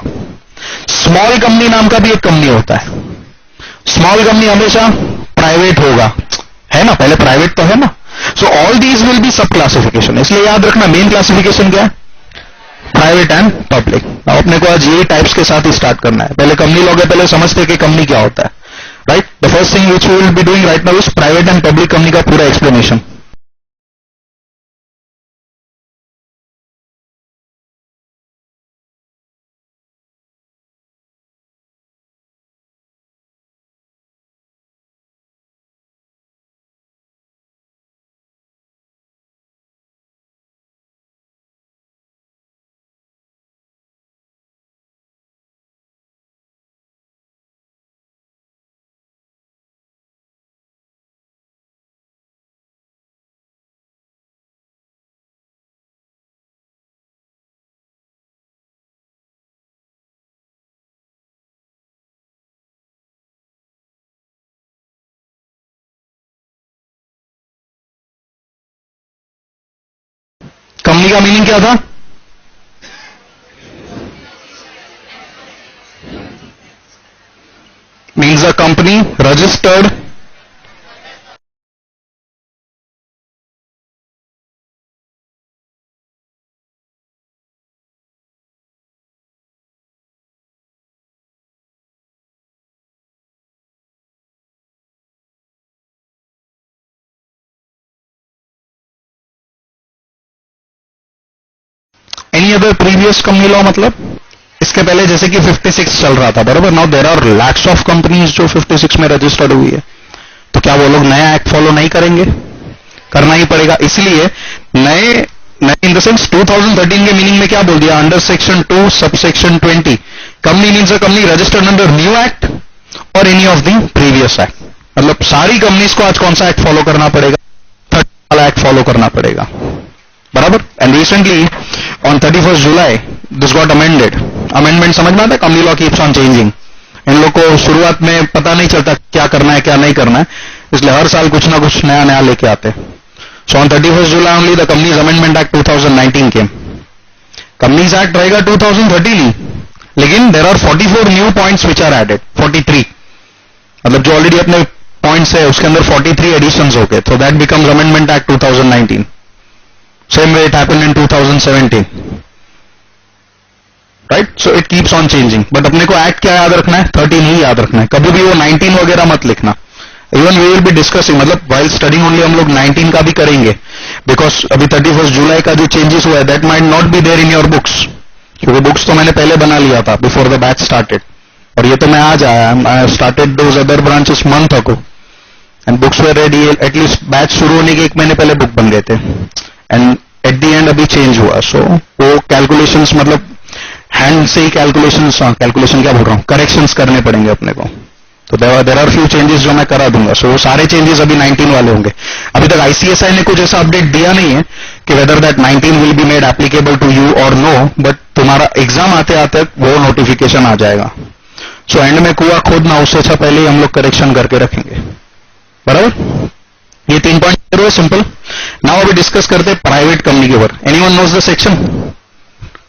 S1: स्मॉल कंपनी नाम का भी एक कंपनी होता है, स्मॉल कंपनी हमेशा प्राइवेट होगा, है ना, पहले प्राइवेट तो है ना। So all these will be सब क्लासिफिकेशन। इसलिए याद रखना मेन क्लासिफिकेशन क्या है? Private and public. अब अपने को आज यही टाइप्स के साथ ही स्टार्ट करना है। पहले कंपनी लोग पहले समझते कि कंपनी क्या होता है, right. The first thing which we will be doing right now is private and public company का पूरा एक्सप्लेनेशन। कंपनी का मीनिंग क्या था? Means a company registered any other previous company law, मतलब इसके पहले जैसे कि 56 चल रहा था, बराबर। Now there are lakhs of companies जो 56 में रजिस्टर्ड हुई है, तो क्या वो लोग नया एक्ट फॉलो नहीं करेंगे? करना ही पड़ेगा। इसलिए नए इन द सेंस 2013 के मीनिंग में क्या बोल दिया? Under section 2 sub section 20 company means a company registered under new act और any of the previous act. मतलब सारी कंपनीज को आज कौन सा एक्ट फॉलो करना पड़ेगा? 30 वाला एक्ट फॉलो करना पड़ेगा, बराबर। And recently on 31 July this got amended. Amendment समझ में आता है? Company law keeps on changing. इन लोग को शुरुआत में पता नहीं चलता क्या करना है क्या नहीं करना है, इसलिए हर साल कुछ ना कुछ नया नया लेके आते हैं। So on 31 July only the companies amendment act 2019 came. Companies act रहेगा 2013 ही, लेकिन देयर आर 44 new points which are added. 43 मतलब जो ऑलरेडी अपने पॉइंट्स है उसके अंदर 43 एडिशंस हो गए, तो that becomes amendment act 2019। Same way it happened in 2017, right? So it keeps on changing. But अपने को एक्ट क्या याद रखना है? 13 ही याद रखना है। कभी भी वो 19 वगैरह मत लिखना। Even we will be discussing, मतलब while studying only हम लोग 19 का भी करेंगे, because अभी 31 जुलाई का जो चेंजेस हुआ है that might not be there in your books, क्योंकि बुक्स तो मैंने पहले बना लिया था before the batch started, और ये तो मैं आज आया। I started those other branches month ago and books were ready, at least batch शुरू होने के 1 महीने पहले बुक बन गए थे। एंड एट द एंड अभी चेंज हुआ। सो वो कैलकुलेशंस मतलब हैंड से ही कैलकुलेशंस, कैलकुलेशन क्या बोल रहा हूँ, करेक्शंस करने पड़ेंगे अपने को। तो देयर आर फ्यू चेंजेस जो मैं करा दूंगा। सो वो सारे चेंजेस अभी 19 वाले होंगे। अभी तक आईसीएसआई ने कुछ ऐसा अपडेट दिया नहीं है कि whether that 19 will be made applicable to you और नो, बट तुम्हारा एग्जाम आते आते वो नोटिफिकेशन आ जाएगा। सो एंड में कुआ खोदना, उससे अच्छा पहले ही हम लोग करेक्शन करके रखेंगे, बराबर। ये 3 पॉइंट सिंपल। नाउ अभी डिस्कस करते हैं प्राइवेट कंपनी के ऊपर। Anyone knows the section?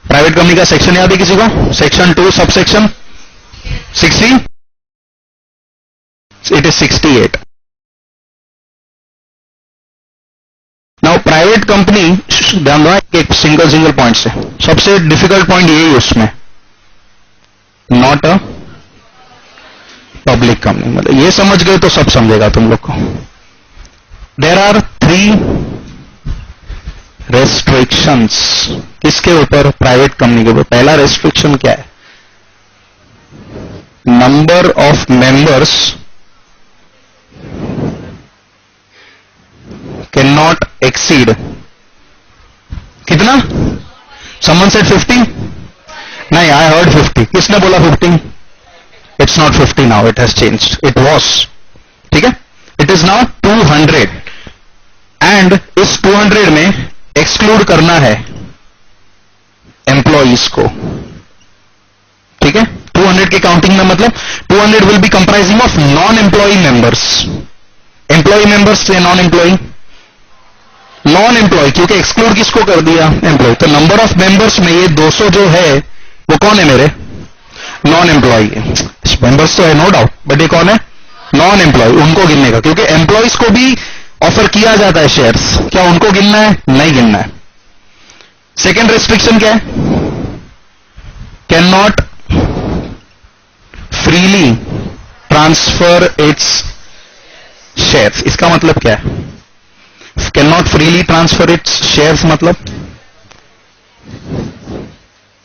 S1: Private company का सेक्शन याद है किसी को? Section 2 sub section 60, it is 68. Now private company, ध्यान दो एक सिंगल पॉइंट से, सबसे डिफिकल्ट पॉइंट यही उसमें, नॉट अ पब्लिक कंपनी. मतलब ये समझ गए तो सब समझेगा तुम लोग को. There are 3 restrictions. किसके ऊपर? प्राइवेट कंपनी के ऊपर. पहला रेस्ट्रिक्शन क्या है? Number of members can not exceed. कितना? Someone said 50. नहीं, आई हर्ड 50. किसने बोला 50? It's not 50 now, it has changed. It was, ठीक है, इट इज नाउ 200. एंड इस 200 में एक्सक्लूड करना है एम्प्लॉइज को. ठीक है, 200 की काउंटिंग में मतलब 200 will be comprising of non employee members. Employee members से नॉन एम्प्लॉई, नॉन एम्प्लॉय, क्योंकि एक्सक्लूड किसको कर दिया? एम्प्लॉय. तो नंबर ऑफ मेंबर्स में ये 200 जो है वो कौन है मेरे? Non employ. मेंबर्स तो है नो डाउट, बट ये कौन है? Non employee. उनको गिनने का, क्योंकि एम्प्लॉयज को भी ऑफर किया जाता है शेयर्स. क्या उनको गिनना है? नहीं गिनना है. सेकेंड रेस्ट्रिक्शन क्या है? Can not freely transfer it's shares. इसका मतलब क्या है? Can not freely transfer it's shares मतलब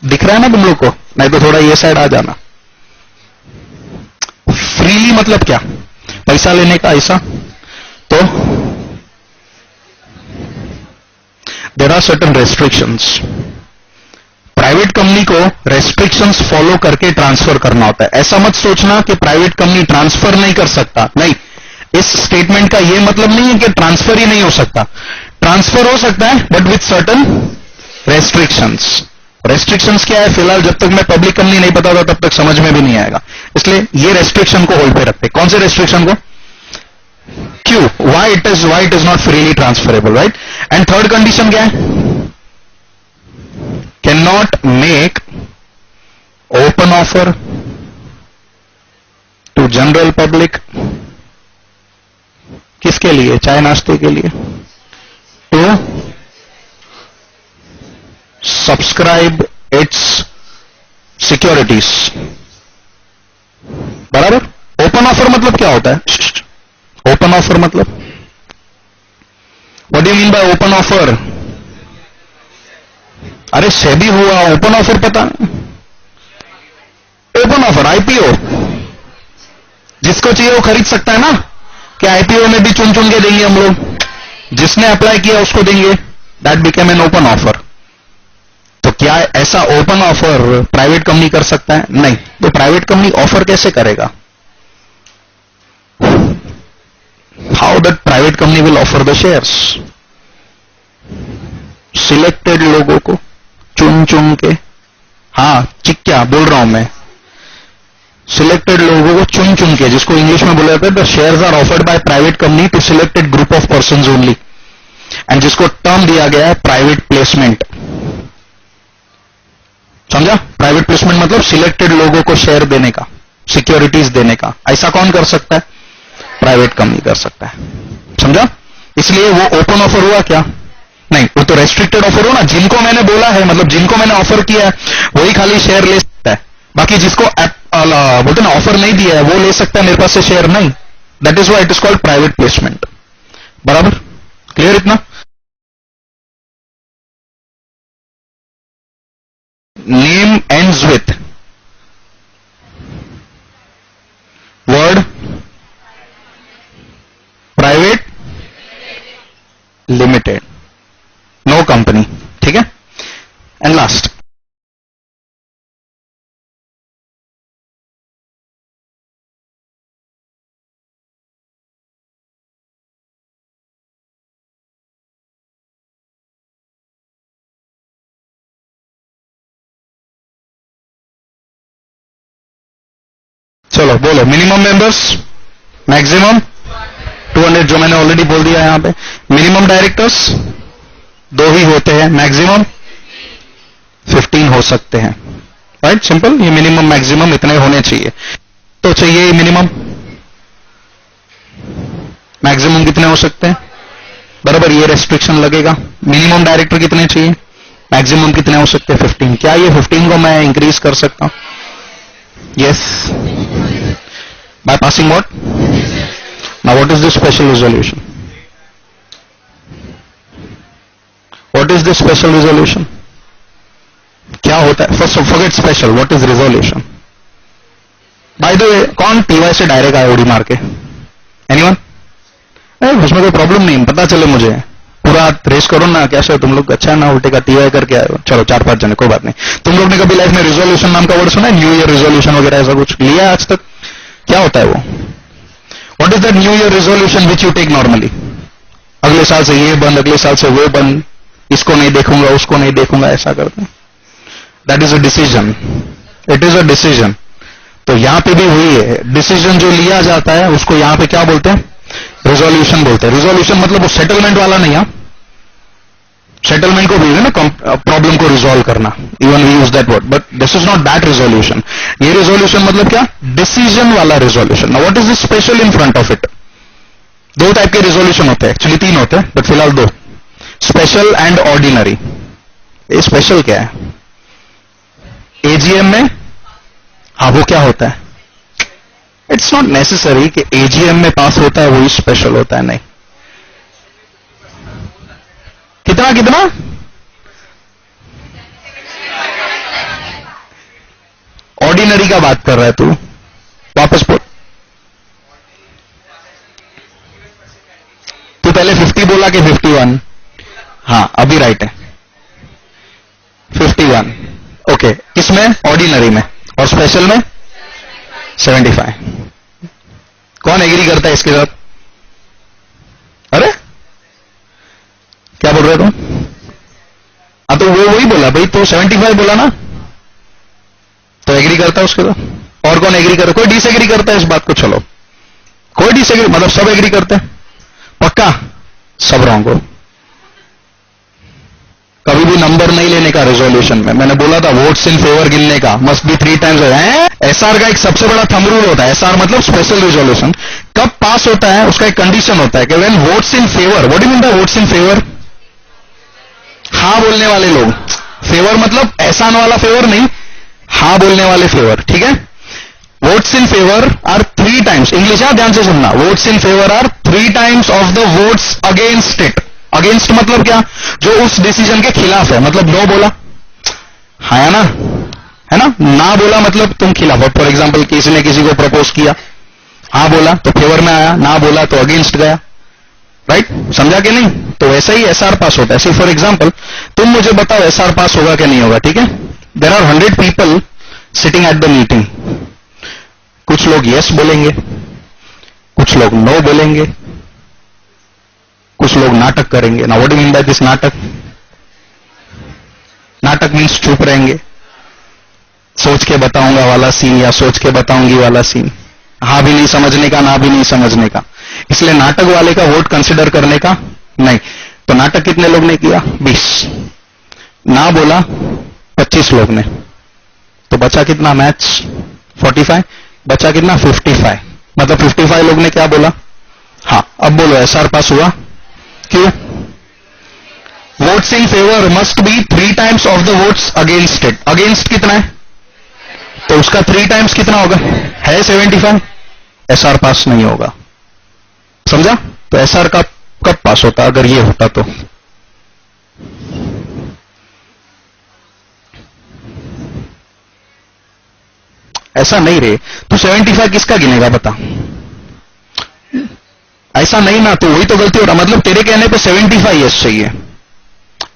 S1: दिख रहा है ना तुम लोग को? नहीं तो थोड़ा ये साइड आ जाना. फ्रीली मतलब क्या? पैसा लेने का, ऐसा? तो there are certain restrictions. Private company को रेस्ट्रिक्शंस फॉलो करके ट्रांसफर करना होता है. ऐसा मत सोचना कि प्राइवेट कंपनी ट्रांसफर नहीं कर सकता. नहीं, इस स्टेटमेंट का यह मतलब नहीं है कि ट्रांसफर ही नहीं हो सकता. ट्रांसफर हो सकता है, but with certain restrictions. Restrictions क्या है? फिलहाल जब तक मैं पब्लिक कंपनी नहीं बताता तब तक समझ में भी नहीं आएगा. इसलिए ये रेस्ट्रिक्शन को होल्ड पे रखते. कौन से रेस्ट्रिक्शन को? क्यों? Why it is not freely transferable, right? And third condition क्या है? Can not make open offer to general public. किसके लिए? चाय नाश्ते के लिए. To subscribe its securities. बराबर. ओपन ऑफर मतलब क्या होता है? ओपन ऑफर मतलब, what do you mean by open offer? अरे सेबी हुआ, ओपन ऑफर पता? Open offer IPO. जिसको चाहिए वो खरीद सकता है ना. क्या आईपीओ में भी चुन चुन के देंगे हम लोग? जिसने अप्लाई किया उसको देंगे. That became an open offer. तो क्या ऐसा ओपन ऑफर प्राइवेट कंपनी कर सकता है? नहीं. तो प्राइवेट कंपनी ऑफर कैसे करेगा? How that private company will offer the shares? Selected लोगों को चुन चुन के. हाँ, चिक्या बोल रहा हूं मैं. सिलेक्टेड लोगों को चुन चुन के, जिसको इंग्लिश में बोला जाता है the shares are offered by private company to selected group of persons only. And जिसको टर्म दिया गया है प्राइवेट प्लेसमेंट. समझा? प्राइवेट प्लेसमेंट मतलब सिलेक्टेड लोगों को शेयर देने का, सिक्योरिटीज देने का. ऐसा कौन कर सकता है? प्राइवेट कंपनी कर सकता है. समझा? इसलिए वो ओपन ऑफर हुआ क्या? नहीं, वो तो रेस्ट्रिक्टेड ऑफर हो ना. जिनको मैंने बोला है, मतलब जिनको मैंने ऑफर किया है, वही खाली शेयर ले सकता है. बाकी जिसको बोलते ना ऑफर नहीं दिया है वो ले सकता है मेरे पास से शेयर नहीं. That is why it is called private placement. बराबर? क्लियर इतना? Name ends with word private limited, no company. ठीक है? एंड लास्ट, चलो बोलो. मिनिमम मेंबर्स, मैक्सिमम 200, जो मैंने ऑलरेडी बोल दिया यहां पे. मिनिमम डायरेक्टर्स 2 ही होते हैं, मैक्सिमम 15 हो सकते हैं, राइट? सिंपल, ये मिनिमम मैक्सिमम इतने होने चाहिए। तो चाहिए मिनिमम, मैक्सिमम कितने हो सकते हैं? बराबर, ये रेस्ट्रिक्शन लगेगा। मिनिमम डायरेक्टर कितने चाहिए, मैक्सिमम कितने हो सकते हैं? 15। क्या ये 15 को मैं इंक्रीज कर सकता हूं? Yes, by passing what? Now what is the special resolution? What is the special resolution? क्या होता है? First forget special, what is resolution? Bye the वे, कौन टीवाई से डायरेक्ट आया ओडी मार के? एनीवन? उसमें कोई प्रॉब्लम नहीं, पता चले मुझे। पूरा रेस करो ना, कैसे तुम लोग? अच्छा ना, उल्टे का टीवाई करके आए हो। चलो 4-5 जने, कोई बात नहीं। तुम लोग ने कभी लाइफ में रिजोल्यूशन नाम का वर्ड सुना है? न्यू ईयर रिजोल्यूशन वगैरह ऐसा कुछ लिया आज तक? क्या होता है वो? What is that new year resolution which you take normally? अगले साल से ये बंद, अगले साल से वो बंद, इसको नहीं देखूंगा, उसको नहीं देखूंगा, ऐसा करते हैं। That is a decision, it is a decision. तो यहां पे भी वही है, डिसीजन जो लिया जाता है उसको यहां पे क्या बोलते हैं? रिजोल्यूशन बोलते हैं। रिजोल्यूशन मतलब वो सेटलमेंट वाला नहीं है। सेटलमेंट को भी है ना, प्रॉब्लम को रिजोल्व करना, even we use that word, but this is not that resolution. ये रिजोल्यूशन मतलब क्या? डिसीजन वाला resolution. Now what is the special in front of it? दो टाइप के रिजोल्यूशन होते हैं, एक्चुअली 3 होते हैं, बट फिलहाल 2, स्पेशल एंड ऑर्डिनरी। ये स्पेशल क्या है? एजीएम में, हाँ, वो क्या होता है? इट्स नॉट नेसेसरी कि एजीएम में पास होता है वही स्पेशल होता है, नहीं। कितना कितना? ऑर्डिनरी का बात कर रहा है तू, वापस बोल। तू पहले 50 बोला कि 51? हाँ, अभी राइट है, 51। ओके, किसमें? ऑर्डिनरी में। और स्पेशल में 75। कौन एग्री करता है इसके साथ? अरे क्या बोल रहे तुम? हाँ, तो वो वही बोला भाई, तो 75 बोला ना, तो एग्री करता है उसके साथ। और कौन एग्री करता? कोई डिसएग्री करता है इस बात को? चलो, कोई डिसएग्री, मतलब सब एग्री करते हैं? पक्का? सब रॉन्ग हो। कभी भी नंबर नहीं लेने का रेजोल्यूशन में। मैंने बोला था वोट्स इन फेवर गिनने का, मस्ट बी 3 टाइम्स। एसआर का एक सबसे बड़ा थंब रूल होता है, एसआर मतलब स्पेशल रेजोल्यूशन। कब पास होता है उसका एक कंडीशन होता है कि when votes in favour. What do mean bye votes in favour? हाँ बोलने वाले लोग। फेवर मतलब एहसान वाला फेवर नहीं, हाँ बोलने वाले फेवर, ठीक है? Votes in favour are 3 times, English है, ध्यान से सुनना। Votes in favour are 3 times of the votes against it. Against मतलब क्या? जो उस डिसीजन के खिलाफ है, मतलब नो बोला, हाँ या ना, है ना? ना बोला मतलब तुम खिलाफ हो। फॉर एग्जाम्पल, किसी ने किसी को प्रपोज किया, हाँ बोला तो फेवर में आया, ना बोला तो अगेंस्ट गया, राइट? समझा कि नहीं? तो वैसा ही एसआर पास होता है। फॉर एग्जाम्पल, तुम मुझे बताओ एसआर पास होगा क्या नहीं होगा, ठीक है? There are 100 people sitting at the meeting. कुछ लोग यस बोलेंगे, कुछ लोग नो बोलेंगे, कुछ लोग नाटक करेंगे। ना what do you mean by this नाटक? नाटक मीन्स चुप रहेंगे, सोच के बताऊंगा वाला सीन या सोच के बताऊंगी वाला सीन, हाँ भी नहीं समझने का, ना भी नहीं समझने का। इसलिए नाटक वाले का वोट कंसिडर करने का नहीं। तो नाटक कितने लोग ने किया? 20। ना बोला 25 लोग ने, तो बचा कितना? मैच 45, बचा कितना? 55। मतलब 55 लोग ने क्या बोला? हाँ। अब बोलो एसआर पास हुआ? क्यों? Votes in favour must be 3 times of the votes against it. Against कितना है? तो उसका 3 टाइम्स कितना होगा? है 75। एसआर पास नहीं होगा, समझा? तो एसआर का कब पास होता अगर ये होता तो? ऐसा नहीं रे, तू 75 किसका गिनेगा बता? ऐसा नहीं ना, तो वही तो गलती हो रहा। मतलब तेरे कहने पे 75 यस चाहिए।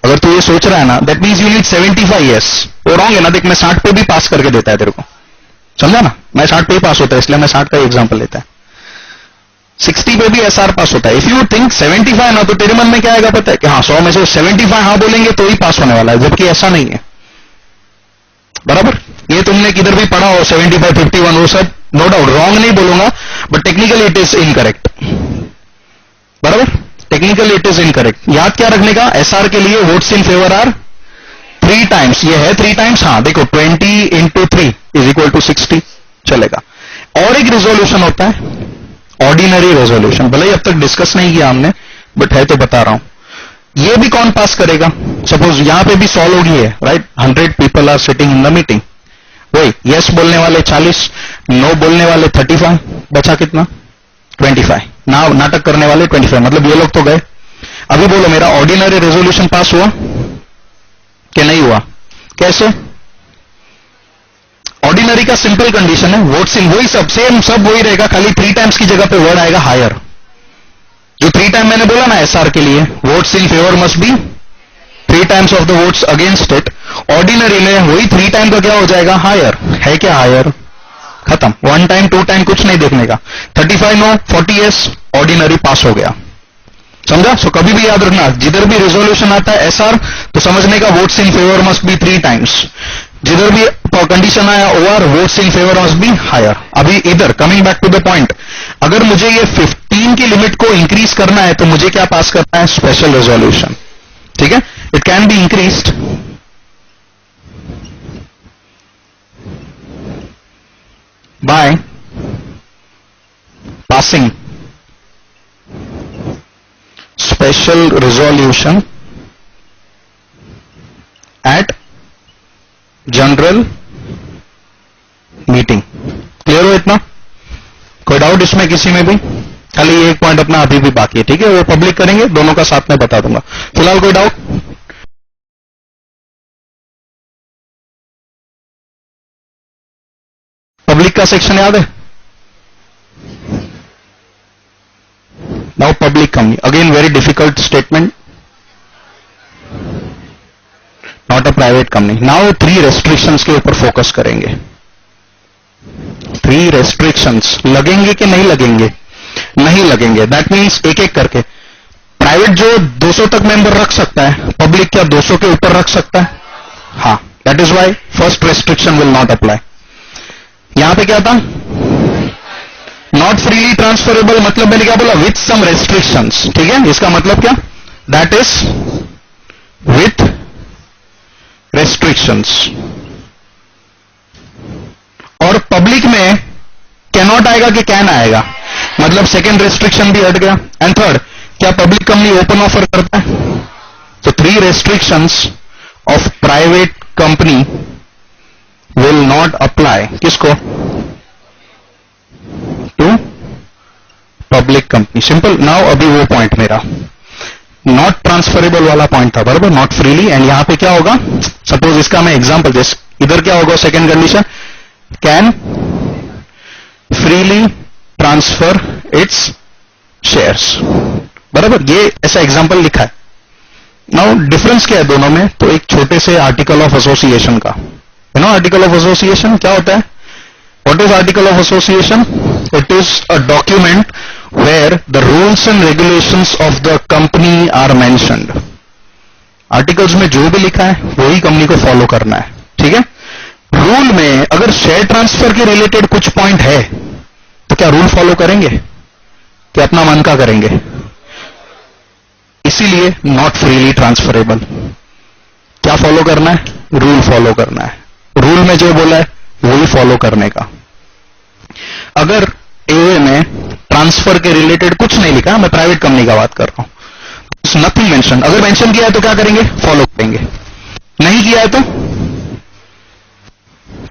S1: अगर तू ये सोच रहा है ना, that means you need 75 yes. वो रॉन्ग है ना। देख, मैं 60 पे भी पास करके देता है तेरे को, समझा ना? मैं 60 पे ही पास होता है, इसलिए मैं 60 का एग्जांपल लेता है। 60 पे भी एसआर पास होता है। इफ यू थिंक 75 ना, तो तेरे मन में क्या आएगा पता है? कि हाँ 100 में से 75 हाँ बोलेंगे तो ही पास होने वाला है, जबकि ऐसा नहीं है। बराबर? ये तुमने किधर भी पढ़ा हो 75, 51, वो सब नो डाउट रॉन्ग नहीं बोलूंगा, but technically it is incorrect. बराबर? Technically it is incorrect. याद क्या रखने का? एसआर के लिए votes in favour are 3 times, ये है 3 टाइम्स, हाँ देखो 20 into 3 इज इक्वल टू 60 चलेगा। और एक रेजोल्यूशन होता है ऑर्डिनरी रेजोल्यूशन, भले ही अब तक डिस्कस नहीं किया हमने, बट है तो बता रहा हूं। ये भी कौन पास करेगा? सपोज यहां पे भी सॉल्व होगी है, right? 100 people are sitting in the meeting, वही यस बोलने वाले 40, नो बोलने वाले 35, बचा कितना? 25। नाटक करने वाले 25, मतलब ये लोग तो गए। अभी बोलो मेरा ऑर्डिनरी रेजोल्यूशन पास हुआ कि नहीं हुआ? कैसे? ऑर्डिनरी का सिंपल कंडीशन है, वोट्स इन, वही सब सेम, सब वही रहेगा, खाली 3 टाइम्स की जगह पे वर्ड आएगा हायर। जो 3 टाइम मैंने बोला ना एसआर के लिए, votes in favour must be 3 times of the votes against it. Ordinary में वही 3 टाइम का क्या हो जाएगा? हायर। है क्या हायर? खत्म। 1 टाइम 2 टाइम कुछ नहीं देखने का। 35 नो, 40 यस, ऑर्डिनरी पास हो गया। समझा? सो कभी भी याद रखना, जिधर भी रेजोल्यूशन आता है एसआर, तो समझने का votes in favour must be 3 times. जिधर भी कंडीशन आया OR, votes in favour must be higher. अभी इधर coming back to the point, अगर मुझे ये 15 की लिमिट को इंक्रीज करना है तो मुझे क्या पास करना है? Special resolution. ठीक है? It can be increased by passing special resolution at general meeting. Clear हो इतना? कोई डाउट इसमें किसी में भी? खाली ये एक पॉइंट अपना अभी भी बाकी है, ठीक है? वो पब्लिक करेंगे, दोनों का साथ में बता दूंगा। फिलहाल कोई डाउट? पब्लिक का सेक्शन याद है? Now public company, again very difficult statement, not a private company. Now 3 restrictions के ऊपर फोकस करेंगे। 3 रेस्ट्रिक्शंस लगेंगे कि नहीं लगेंगे? नहीं लगेंगे। दैट मीन्स एक एक करके, प्राइवेट जो 200 तक मेंबर रख सकता है, पब्लिक क्या 200 के ऊपर रख सकता है? हाँ, that is why first restriction will not apply. यहां पे क्या था? नॉट फ्रीली ट्रांसफरेबल, मतलब मैंने क्या बोला? With some restrictions. ठीक है? इसका मतलब क्या? That is with restrictions. और पब्लिक में कैन नॉट आएगा कि कैन आएगा, मतलब सेकेंड रेस्ट्रिक्शन भी हट गया। एंड थर्ड, क्या पब्लिक कंपनी ओपन ऑफर करता है? तो 3 restrictions of private company will not apply. किसको? To public company. Simple. Now अभी वो पॉइंट मेरा नॉट ट्रांसफरेबल वाला पॉइंट था, बराबर? Not freely. एंड यहां पे क्या होगा? सपोज इसका मैं एग्जांपल दे, इधर क्या होगा? Second condition, can freely transfer it's shares, बराबर? ये ऐसा एग्जांपल लिखा है। नाउ डिफरेंस क्या है दोनों में? तो एक छोटे से आर्टिकल ऑफ एसोसिएशन का, you know article of association क्या होता है? What is article of association? It is a document where the rules and regulations of the company are mentioned. Articles में जो भी लिखा है वही कंपनी को फॉलो करना है। ठीक है? रूल में अगर शेयर ट्रांसफर के रिलेटेड कुछ पॉइंट है तो क्या रूल फॉलो करेंगे कि अपना मन का करेंगे? इसीलिए नॉट फ्रीली ट्रांसफरेबल। क्या फॉलो करना है? रूल फॉलो करना है। रूल में जो बोला है वही फॉलो करने का। अगर एओए में ट्रांसफर के रिलेटेड कुछ नहीं लिखा, मैं प्राइवेट कंपनी का बात कर रहा हूं, नथिंग मेंशन, अगर मेंशन किया है तो क्या करेंगे? फॉलो करेंगे। नहीं किया है तो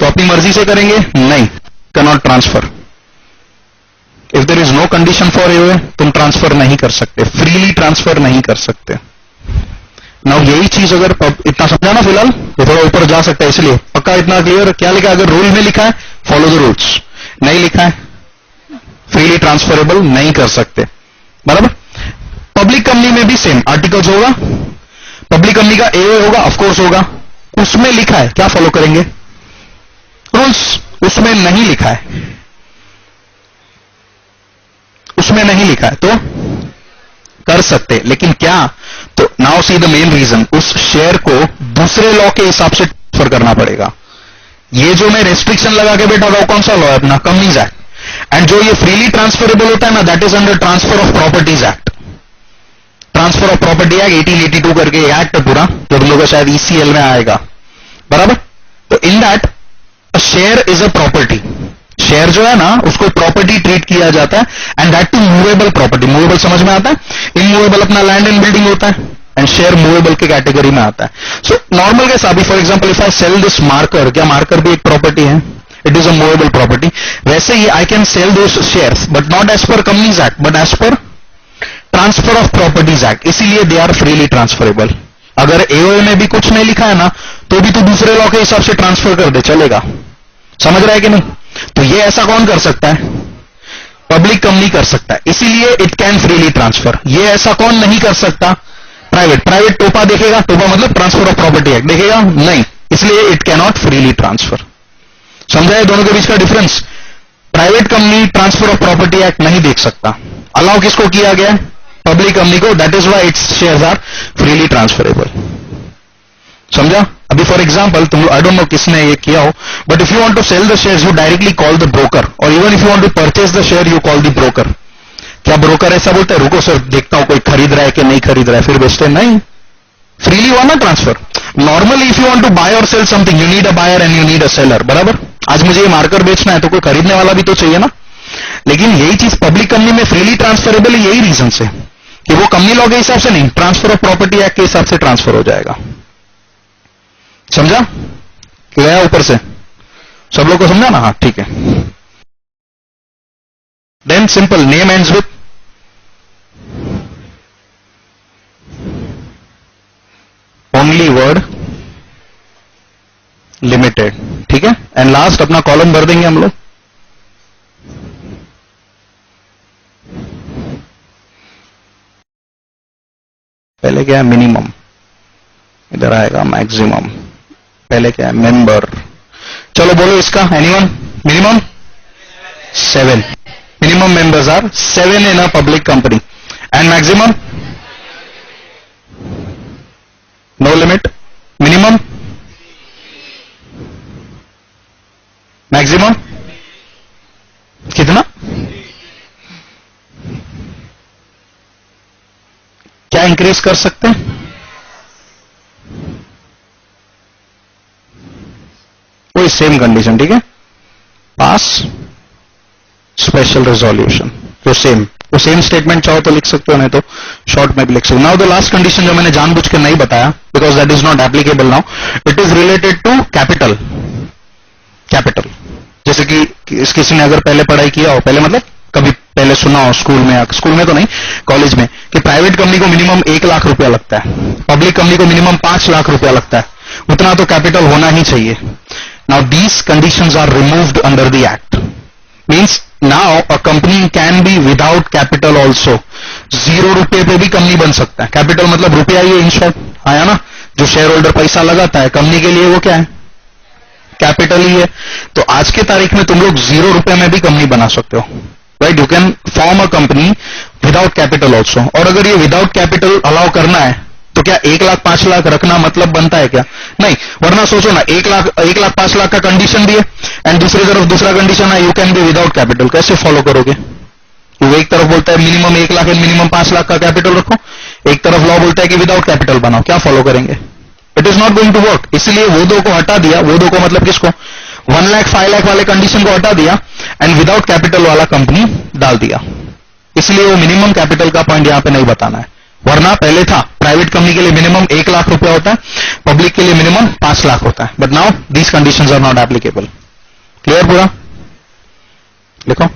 S1: अपनी मर्जी से करेंगे? नहीं, can not transfer. If there is no condition for AOA, तुम ट्रांसफर नहीं कर सकते, फ्रीली ट्रांसफर नहीं कर सकते। नाउ यही चीज अगर इतना समझा ना, फिलहाल ये थोड़ा ऊपर जा सकता है, इसलिए पक्का इतना क्लियर? क्या लिखा है? अगर रूल में लिखा है फॉलो द रूल्स, नहीं लिखा है फ्रीली ट्रांसफरेबल नहीं कर सकते, बराबर? पब्लिक कंपनी में भी सेम आर्टिकल्स होगा, पब्लिक कंपनी का एओए होगा, ऑफकोर्स होगा, उसमें लिखा है क्या फॉलो करेंगे? रूल्स। उसमें नहीं लिखा है, उसमें नहीं लिखा है तो कर सकते, लेकिन क्या? तो now see the main reason, उस शेयर को दूसरे लॉ के हिसाब से ट्रांसफर करना पड़ेगा। ये जो मैं रेस्ट्रिक्शन लगा के बैठा था कौन सा लॉ है? अपना कंपनीज एक्ट। एंड जो ये फ्रीली ट्रांसफरेबल होता है ना, that is under transfer of properties act. Transfer of property act 1882 करके एक्ट है पूरा, जो तुम लोग का शायद ईसीएल में आएगा, बराबर। तो in that a share is a property, share जो है ना उसको प्रॉपर्टी ट्रीट किया जाता है, and that too movable property. Movable समझ में आता है, इमूवेबल अपना लैंड एंड बिल्डिंग होता है, एंड शेयर मूवेबल के कैटेगरी में आता है। सो नॉर्मल के साथ, for example if I sell this marker, क्या मार्कर भी एक प्रॉपर्टी है? It is a movable property. वैसे ही I can sell those shares, but not as per companies act, but as per transfer of properties act, इसीलिए they are freely transferable. अगर AOA में भी कुछ नहीं लिखा है ना, तो भी तो दूसरे लॉ के हिसाब से ट्रांसफर कर दे, चलेगा। समझ रहा है कि नहीं? तो ये ऐसा कौन कर सकता है? पब्लिक कंपनी कर सकता है, इसीलिए इट कैन फ्रीली ट्रांसफर। ये ऐसा कौन नहीं कर सकता? प्राइवेट। प्राइवेट टोपा देखेगा, टोपा मतलब ट्रांसफर ऑफ प्रॉपर्टी एक्ट देखेगा, नहीं, इसलिए it can not freely transfer. समझा है दोनों के बीच का difference? Private company transfer of property act नहीं देख सकता। अलाउ किसको किया गया? पब्लिक कंपनी को, that is why its shares are freely transferable. समझा? अभी फॉर एग्जांपल तुम, आई डोंट नो किसने ये किया हो, but if you want to sell the shares you directly call the broker, और even if you want to purchase the share you call the broker. क्या broker ऐसा बोलता है रुको सर देखता हूं कोई खरीद रहा है कि नहीं खरीद रहा है फिर बेचते? नहीं, फ्रीली हुआ ना transfer. Normally if you want to buy और sell something you need a buyer and you need a seller, बराबर। आज मुझे ये मार्कर बेचना है तो कोई खरीदने वाला भी तो चाहिए ना। लेकिन यही चीज पब्लिक कंपनी में फ्रीली ट्रांसफरेबल, यही रीजन से कि वो कंपनी लॉ के हिसाब से नहीं, ट्रांसफर ऑफ प्रॉपर्टी एक्ट के हिसाब से ट्रांसफर हो जाएगा। समझा? गया ऊपर से? सब लोग को समझा ना? हाँ ठीक है। Then simple name ends with only word limited, ठीक है। एंड लास्ट अपना कॉलम भर देंगे हम लोग। पहले क्या है? मिनिमम, इधर आएगा मैक्सिमम। पहले क्या है? मेंबर। चलो बोलो इसका, anyone? Minimum 7, minimum members are 7 in a public company, and maximum no limit. Minimum, maximum कितना? क्या इंक्रीज कर सकते हैं? कोई सेम कंडीशन, ठीक है। पास स्पेशल रेजोल्यूशन, जो सेम, वो सेम स्टेटमेंट चाहो तो लिख सकते हो, नहीं तो शॉर्ट में भी लिख सकते हो। नाउ द लास्ट कंडीशन जो मैंने जानबूझ के नहीं बताया because that is not applicable now, it is related to capital. Capital जैसे कि किसी ने अगर पहले पढ़ाई किया हो, पहले मतलब कभी पहले सुना हो स्कूल में, या स्कूल में तो नहीं, कॉलेज में, कि प्राइवेट कंपनी को मिनिमम 1 लाख रुपया लगता है, पब्लिक कंपनी को मिनिमम 5 लाख रुपया लगता है, उतना तो कैपिटल होना ही चाहिए। Now these conditions are removed under the act, means now a company can be without capital also. 0 रुपए पे भी कंपनी बन सकता है। कैपिटल मतलब रुपया ही है, इन शॉर्ट, आया ना? जो शेयर होल्डर पैसा लगाता है कंपनी के लिए, वो क्या है? कैपिटल ही है। तो आज के तारीख में तुम लोग 0 रुपए में भी कंपनी बना सकते हो, right? You can form a company without capital also. और अगर ये विदाउट कैपिटल अलाउ करना है तो क्या 1 लाख 5 लाख रखना मतलब बनता है क्या? नहीं। वरना सोचो ना, 1 लाख 5 लाख का कंडीशन भी है, एंड दूसरी तरफ दूसरा कंडीशन है you can be without capital. कैसे फॉलो करोगे? वो एक तरफ बोलता है minimum 1 lakh and minimum 5 lakh का कैपिटल रखो, एक तरफ लॉ बोलता है कि विदाउट कैपिटल बनाओ, क्या फॉलो करेंगे? It is not going to work. इसलिए वो दो को हटा दिया, वो दो को मतलब किसको? 1 लाख 5 लाख वाले कंडीशन को हटा दिया एंड विदाउट कैपिटल वाला कंपनी डाल दिया। इसलिए वो मिनिमम कैपिटल का पॉइंट यहां पे नहीं बताना है। वरना पहले था प्राइवेट कंपनी के लिए मिनिमम 1 लाख रुपया होता है, पब्लिक के लिए मिनिमम 5 लाख होता है, but now these conditions are not applicable. Clear पूरा? लिखो।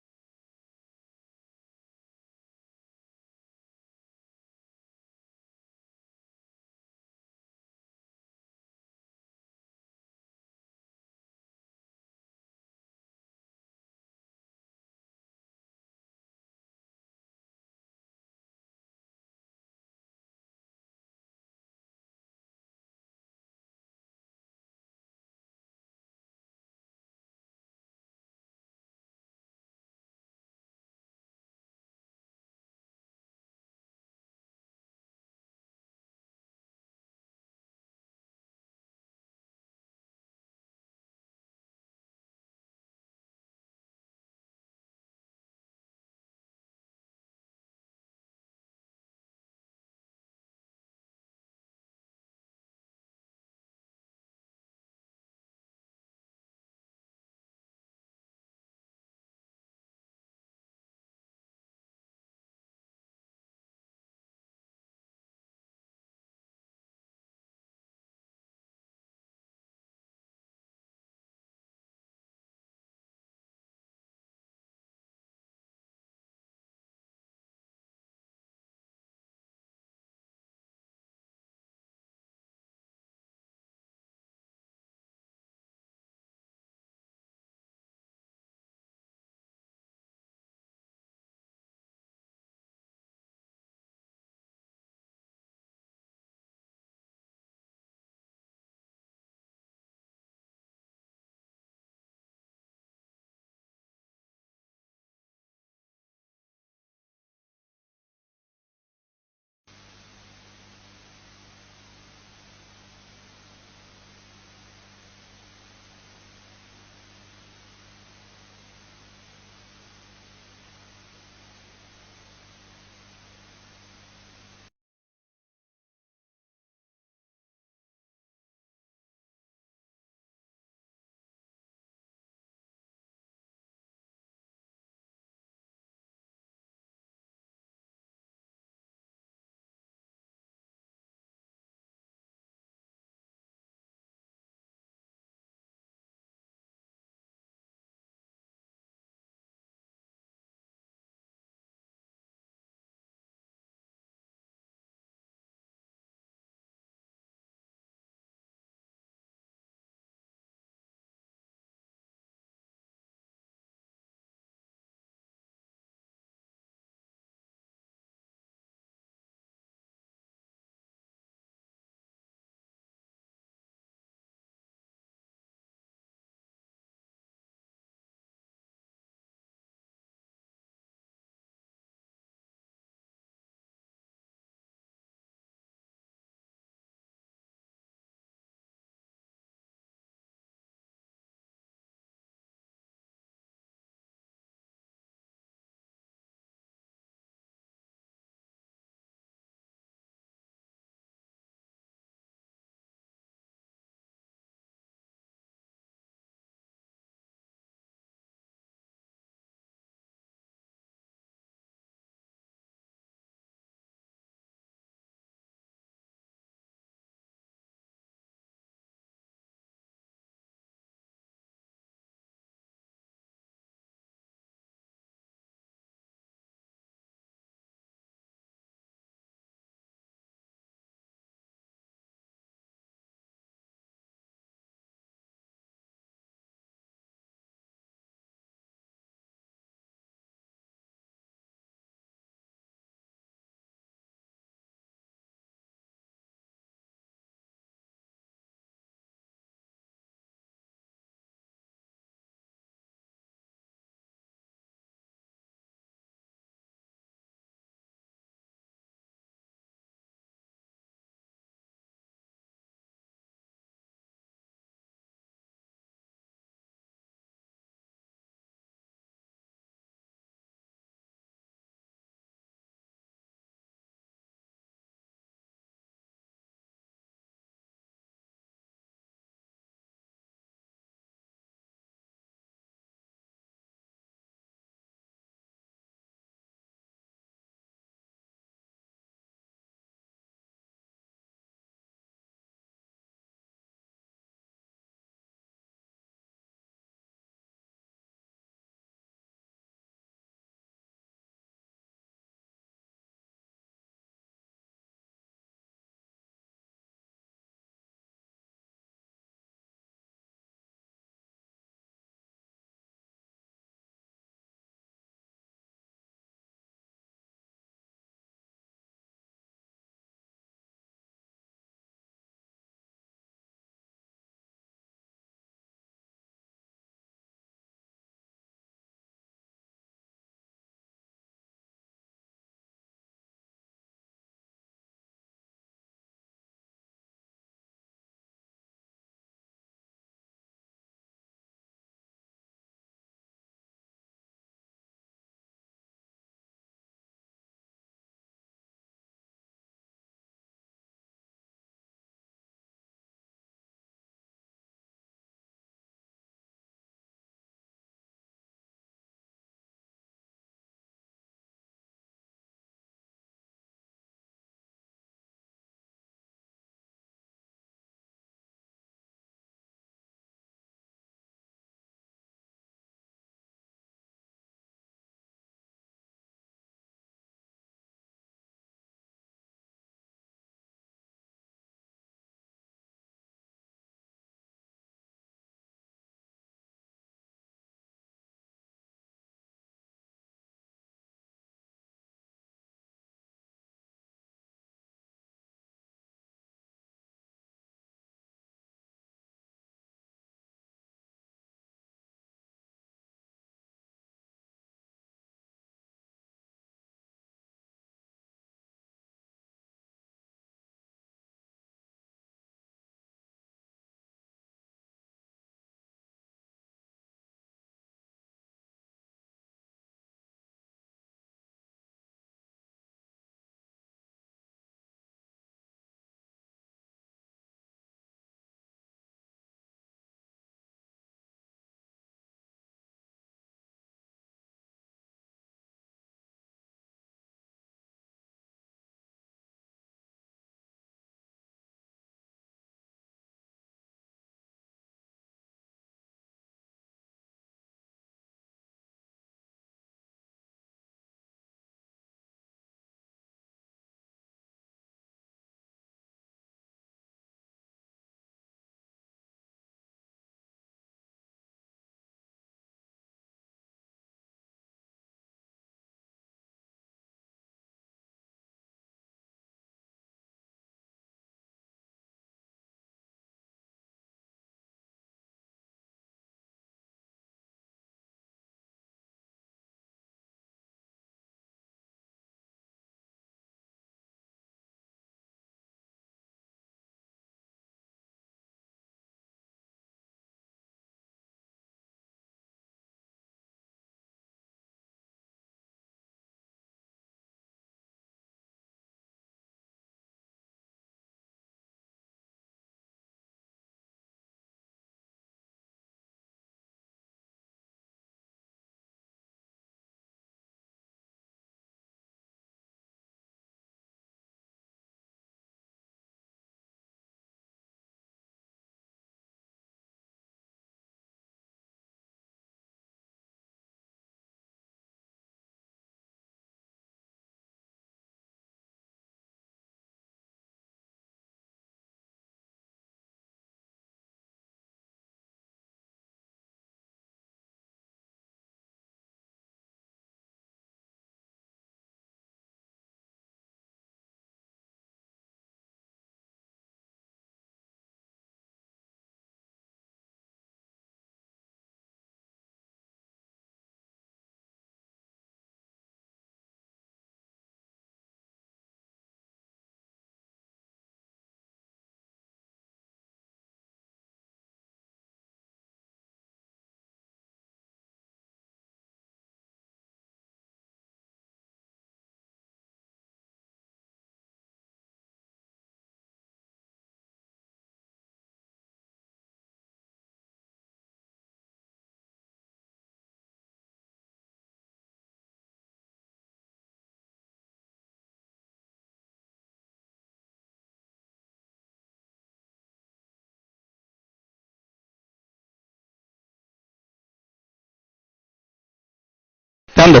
S1: ध्यान दो.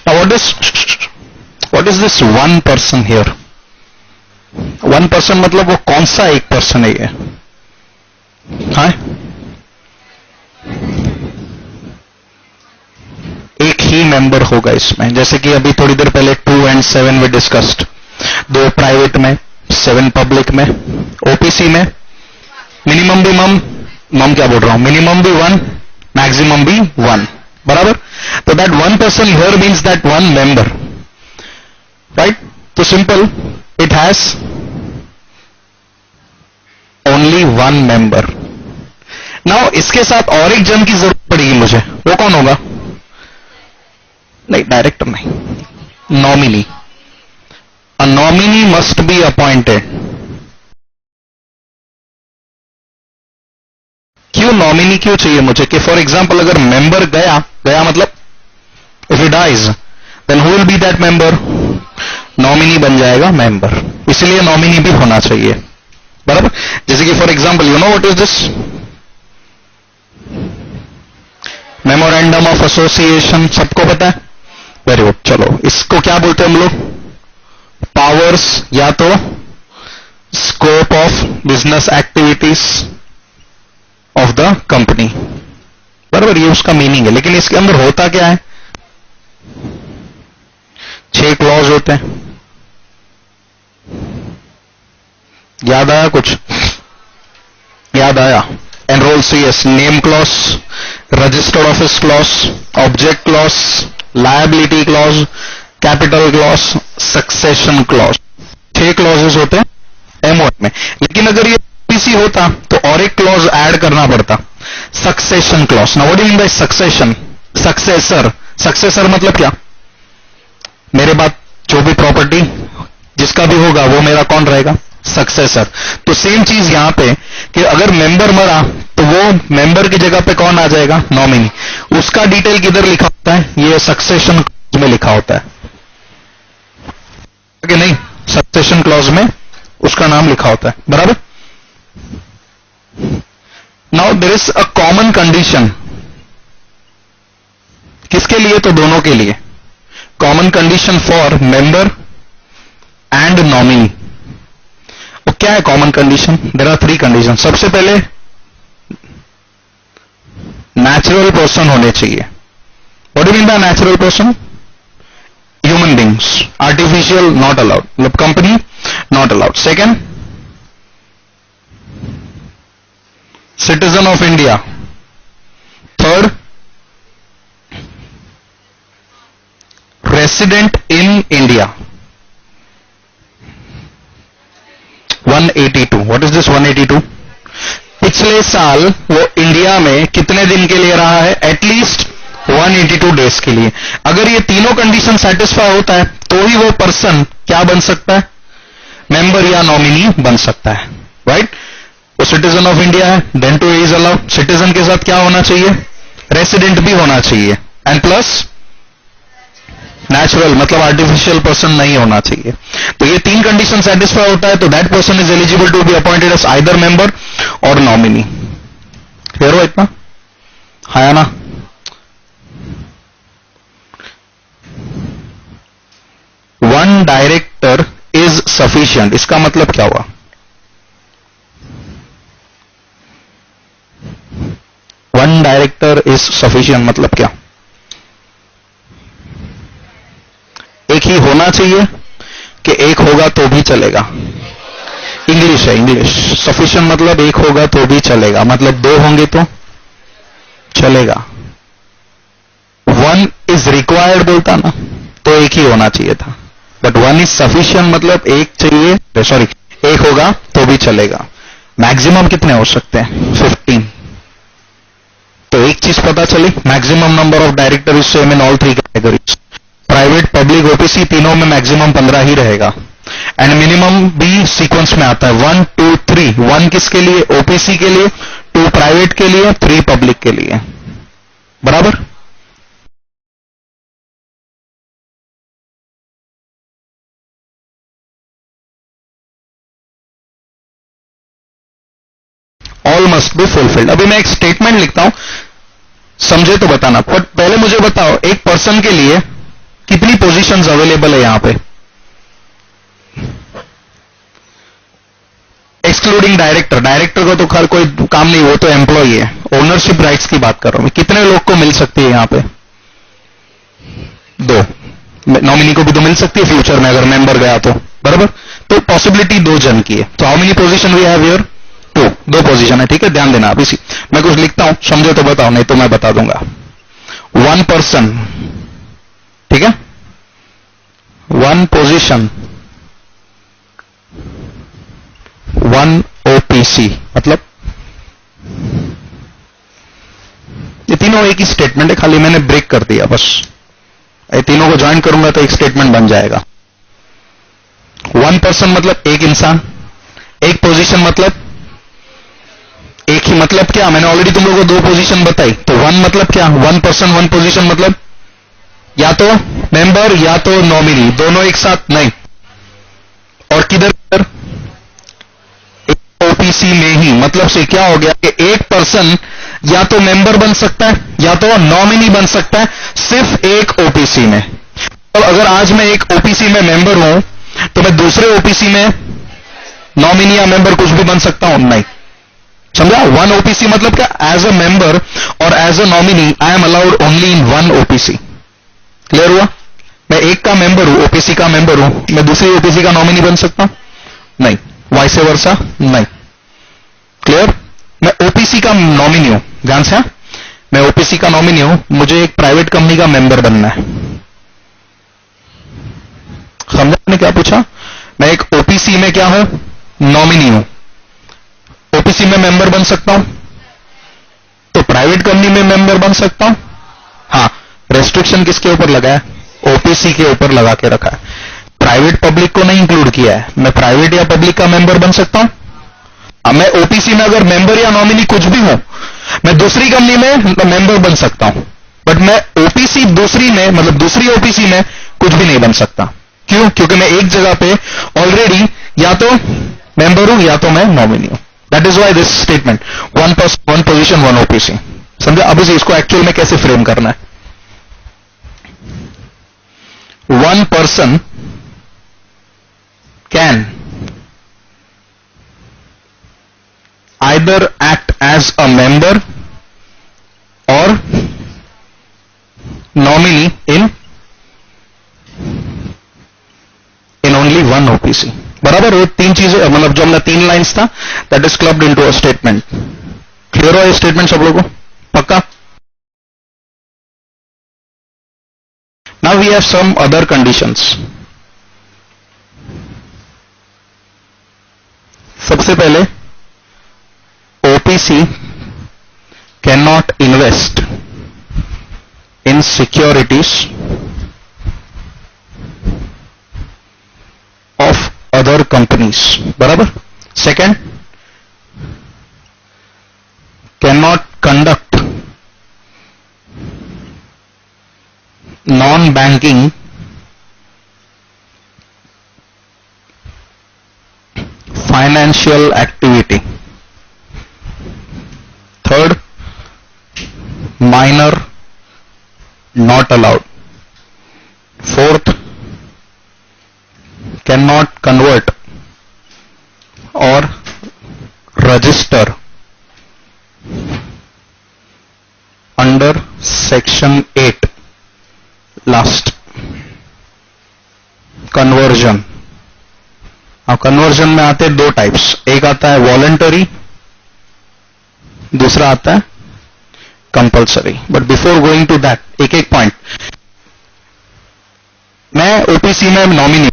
S1: Now what is this one person here? One person मतलब वो कौन सा एक पर्सन है ये? हाँ, एक ही मेंबर होगा इसमें. जैसे कि अभी थोड़ी देर पहले 2 and 7 वे डिस्कस्ड. 2 प्राइवेट में, 7 पब्लिक में. ओपीसी में मिनिमम भी मम क्या बोल रहा हूं, मिनिमम भी 1, मैक्सिमम भी 1. बराबर. तो that one person here means that one member, right. तो simple, it has only one member. Now इसके साथ और एक जन की जरूरत पड़ेगी मुझे. वो कौन होगा? नहीं, डायरेक्टर नहीं, nominee. A nominee must be appointed. क्यों नॉमिनी क्यों चाहिए मुझे? कि फॉर एग्जाम्पल अगर मेंबर गया मतलब if he dies then who will be that member? Nominee बन जाएगा मेंबर. इसलिए नॉमिनी भी होना चाहिए. बराबर. जैसे कि for example you know what is this? Memorandum of association सबको पता है? Very good. चलो इसको क्या बोलते हैं हम लोग? पावर्स या तो scope of business activities of the company. बराबर. ये उसका मीनिंग है. लेकिन इसके अंदर होता क्या है? 6 क्लॉज होते हैं. याद आया कुछ? याद आया? Enrol CS, name clause, registered office clause, object clause, liability clause, capital clause, succession clause. 6 clauses होते हैं एमओ में. लेकिन अगर ये पीसी होता तो और एक क्लॉज ऐड करना पड़ता, succession clause. Now what do you mean bye succession? Successor. Successor मतलब क्या? मेरे बाद जो भी प्रॉपर्टी जिसका भी होगा वो मेरा कौन रहेगा? सक्सेसर. तो सेम चीज यहां पे कि अगर मेंबर मरा तो वो मेंबर की जगह पे कौन आ जाएगा? नॉमिनी. उसका डिटेल किधर लिखा होता है? ये सक्सेशन क्लॉज में लिखा होता है कि नहीं? सक्सेशन क्लॉज में उसका नाम लिखा होता है. बराबर. Now there is a common condition. किसके लिए? तो दोनों के लिए. Common condition for member and nominee. और क्या है common condition? There are 3 condition. सबसे पहले नेचुरल पर्सन होने चाहिए. What do mean by natural person? Human beings. Artificial not allowed. मतलब company not allowed. Second, citizen of India. Third, resident in India. 182. What is this 182? पिछले साल वो India में कितने दिन के लिए रहा है? एटलीस्ट 182 डेज के लिए. अगर ये तीनों कंडीशन सेटिस्फाई होता है तो ही वो पर्सन क्या बन सकता है? मेंबर या नॉमिनी बन सकता है. राइट. वो सिटीजन ऑफ इंडिया है, then too is allowed. Citizen के साथ क्या होना चाहिए? रेसिडेंट भी होना चाहिए. एंड प्लस नेचुरल मतलब आर्टिफिशियल पर्सन नहीं होना चाहिए. तो ये 3 कंडीशन सेटिस्फाई होता है तो that person is eligible to be appointed as either member और नॉमिनी. क्लियर हो इतना? है ना? One director is sufficient. इसका मतलब क्या हुआ? वन डायरेक्टर इज सफिशिएंट मतलब क्या? एक ही होना चाहिए कि एक होगा तो भी चलेगा? इंग्लिश है, इंग्लिश. सफिशिएंट मतलब एक होगा तो भी चलेगा, मतलब 2 होंगे तो चलेगा. वन इज रिक्वायर्ड बोलता ना तो एक ही होना चाहिए था. बट वन इज सफिशिएंट मतलब एक चाहिए, सॉरी एक होगा तो भी चलेगा. मैक्सिमम कितने हो सकते हैं? 15. तो एक चीज पता चली, maximum number of director is same in all 3 categories. Private, public, OPC तीनों में मैक्सिमम 15 ही रहेगा. एंड मिनिमम भी सीक्वेंस में आता है 1 2 3. 1 किसके लिए? ओपीसी के लिए, 2 प्राइवेट के लिए, 3 पब्लिक के लिए. बराबर. All must be fulfilled. अभी मैं एक स्टेटमेंट लिखता हूं समझे तो बताना। बट पहले मुझे बताओ, एक पर्सन के लिए कितनी पोजीशंस अवेलेबल है यहां पे, एक्सक्लूडिंग डायरेक्टर। डायरेक्टर को तो खैर कोई काम नहीं, वो तो एम्प्लॉई है। ओनरशिप राइट्स की बात कर रहा हूं मैं। कितने लोग को मिल सकती है यहां पे? 2। नॉमिनी को भी तो मिल सकती है फ्यूचर में अगर मेंबर गया तो, बराबर। तो पॉसिबिलिटी 2 जन की है। तो how many position we have here? 2 position है, ठीक है, ध्यान देना। अब इसी मैं कुछ लिखता हूं, समझो तो बताओ, नहीं तो मैं बता दूंगा। 1 पर्सन, ठीक है, 1 पोजीशन, 1 ओपीसी। मतलब ये तीनों एक ही स्टेटमेंट है, खाली मैंने ब्रेक कर दिया बस। ये तीनों को ज्वाइन करूंगा तो एक स्टेटमेंट बन जाएगा। 1 पर्सन मतलब एक इंसान, एक पोजीशन मतलब एक ही। मतलब क्या, मैंने ऑलरेडी तुम लोगों को 2 पोजीशन बताई। तो 1 मतलब क्या, 1 पर्सन 1 पोजीशन मतलब या तो मेंबर या तो नॉमिनी, दोनों एक साथ नहीं। और किधर? ओपीसी में ही। मतलब से क्या हो गया कि एक पर्सन या तो मेंबर बन सकता है या तो नॉमिनी बन सकता है, सिर्फ एक ओपीसी में। तो अगर आज मैं एक ओपीसी में मेंबर हूं तो मैं दूसरे ओपीसी में नॉमिनी या मेंबर कुछ भी बन सकता हूं? नहीं। समझा? 1 ओपीसी मतलब क्या, एज अ मेंबर और as a nominee I am allowed only in 1 OPC. Clear हुआ? मैं एक का मेंबर हूं, ओपीसी का मेंबर हूं, मैं दूसरी ओपीसी का नॉमिनी बन सकता हूं? नहीं। Vice versa? नहीं। क्लियर? मैं ओपीसी का नॉमिनी हूं, ध्यान से। मैं ओपीसी का नॉमिनी हूं, मुझे एक प्राइवेट कंपनी का मेंबर बनना है। समझा मैंने क्या पूछा? मैं एक ओपीसी में क्या हूं? नॉमिनी हूं। ओपीसी में मेंबर बन सकता हूं? तो प्राइवेट कंपनी में मेंबर बन सकता हूं? हां। रेस्ट्रिक्शन किसके ऊपर लगा है? ओपीसी के ऊपर लगा के रखा है। प्राइवेट पब्लिक को नहीं इंक्लूड किया है। मैं प्राइवेट या पब्लिक का मेंबर बन सकता हूं? मैं ओपीसी में अगर मेंबर या नॉमिनी कुछ भी हूं, मैं दूसरी कंपनी में मेंबर बन सकता हूं, बट मैं ओपीसी दूसरी में, मतलब दूसरी ओपीसी में कुछ भी नहीं बन सकता। क्यों? क्योंकि मैं एक जगह पे ऑलरेडी या तो मेंबर हूं या तो मैं नॉमिनी हूं। That is why this statement 1 position 1 OPC. समझा? अब इसको एक्चुअल में कैसे फ्रेम करना है। 1 person can either act as a member or nominee in only 1 OPC। बराबर? ये 3 चीजें, मतलब जो हमने 3 लाइंस था, that is clubbed into a statement. Clear हो ये स्टेटमेंट सब लोगों को? पक्का? Now we have some other conditions. सबसे पहले, OPC cannot invest in securities of other companies। बराबर? Second, cannot conduct non-banking financial activity। Third, minor not allowed। Fourth, cannot convert or register under section 8। Last, conversion. अब conversion में आते हैं 2 types. एक आता है वॉलंटरी, दूसरा आता है compulsory. But before going to that, एक एक पॉइंट। मैं ओपीसी में नॉमिनी,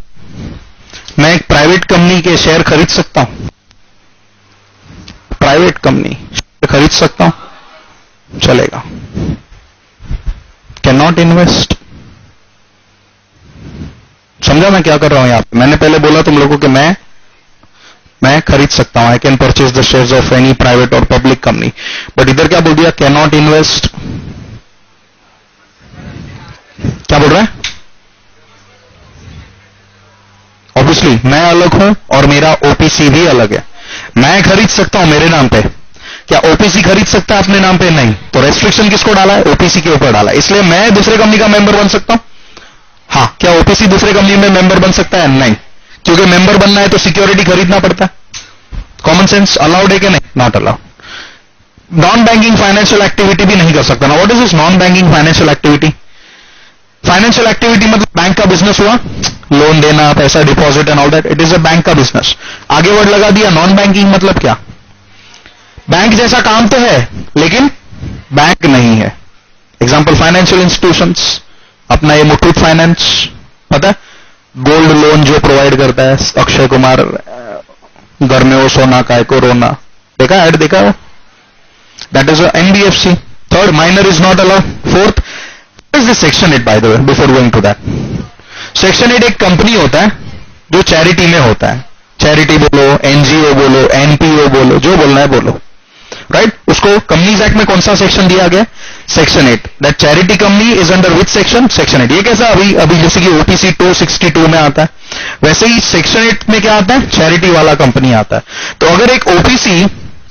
S1: मैं एक प्राइवेट कंपनी के शेयर खरीद सकता हूं? प्राइवेट कंपनी खरीद सकता हूं? चलेगा। Can not invest. समझा मैं क्या कर रहा हूं यहां पे? मैंने पहले बोला तुम लोगों कि मैं खरीद सकता हूं, I can purchase the shares of any private और पब्लिक कंपनी। बट इधर क्या बोल दिया? Can not invest. क्या बोल रहा है? ऑब्वियसली मैं अलग हूं और मेरा ओपीसी भी अलग है। मैं खरीद सकता हूं मेरे नाम पे, क्या ओपीसी खरीद सकता है अपने नाम पे? नहीं। तो रेस्ट्रिक्शन किसको डाला है? ओपीसी के ऊपर डाला है। इसलिए मैं दूसरे कंपनी का मेंबर बन सकता हूं? हां। क्या ओपीसी दूसरे कंपनी में मेंबर बन सकता है? नहीं, क्योंकि मेंबर बनना है तो सिक्योरिटी खरीदना पड़ता है। कॉमन सेंस अलाउड है कि नहीं? Not allowed. Non banking financial activity भी नहीं कर सकता ना। What is this non banking financial activity? Financial activity मतलब बैंक का बिजनेस हुआ, लोन देना, पैसा deposit and all that, it is a bank का बिजनेस। आगे वर्ड लगा दिया। नॉन बैंकिंग मतलब क्या? बैंक जैसा काम तो है लेकिन बैंक नहीं है। एग्जांपल फाइनेंशियल इंस्टीट्यूशंस, अपना ये मुथूट फाइनेंस, पता है गोल्ड लोन जो प्रोवाइड करता है, अक्षय कुमार घर में वो सोना काय को रोना, देखा ऐड देखा हो? That is NBFC. Third, minor is not allowed. Fourth is this section 8 by the way before going to that. Section 8 एक कंपनी होता है जो चैरिटी में होता है। चैरिटी बोलो, एनजीओ बोलो, एनपीओ बोलो, जो बोलना है बोलो, राइट? उसको कंपनीज एक्ट में कौन सा सेक्शन दिया गया? Section 8। That charity company is under which section? Section 8। ये कैसा? अभी जैसे कि ओपीसी 262 में आता है, वैसे ही सेक्शन 8 में क्या आता है? चैरिटी वाला कंपनी आता है। तो अगर एक ओपीसी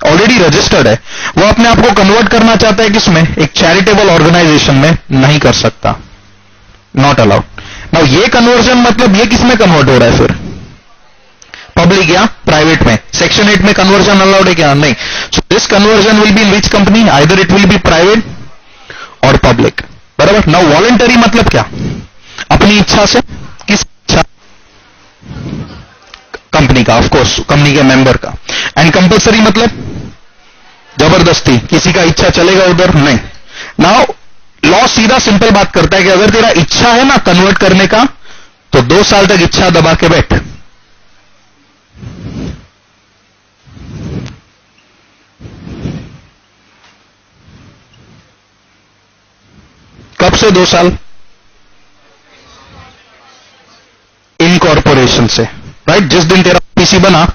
S1: ऑलरेडी रजिस्टर्ड है, वो अपने आप को कन्वर्ट करना चाहता है किसमें? एक चैरिटेबल ऑर्गेनाइजेशन में, नहीं कर सकता, नॉट अलाउड। नाउ ये कन्वर्जन मतलब ये किसमें कन्वर्ट हो रहा है फिर? पब्लिक या प्राइवेट में? सेक्शन 8 में कन्वर्जन अलाउड है क्या? नहीं। So this conversion will be in which company? Either it will B private और पब्लिक, बराबर। नाउ वॉलंटरी मतलब क्या? अपनी इच्छा से, किस इच्छा? कंपनी का, ऑफ कोर्स कंपनी के मेंबर का। एंड कंपल्सरी मतलब जबरदस्ती, किसी का इच्छा चलेगा उधर? नहीं। नाउ लॉ सीधा सिंपल बात करता है कि अगर तेरा इच्छा है ना कन्वर्ट करने का, तो 2 साल तक इच्छा दबा के बैठ। कब से 2 साल? इनकॉर्पोरेशन से, राइट? जिस दिन तेरा पीसी बना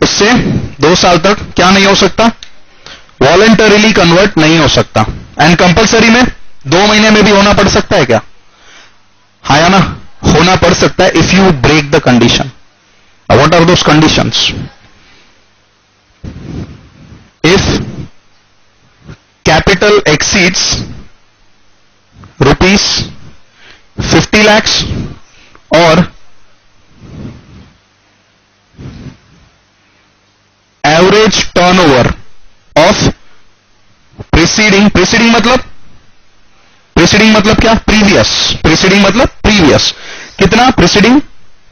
S1: उससे 2 साल तक क्या नहीं हो सकता? वॉलंटरीली कन्वर्ट नहीं हो सकता। एंड कंपल्सरी में 2 महीने में भी होना पड़ सकता है क्या? हाँ या ना? होना पड़ सकता है if you break the condition. What are those conditions? If capital exceeds ₹50 lakhs और एवरेज टर्नओवर ऑफ प्रीसीडिंग मतलब क्या? प्रीसीडिंग मतलब प्रीवियस। कितना? प्रीसीडिंग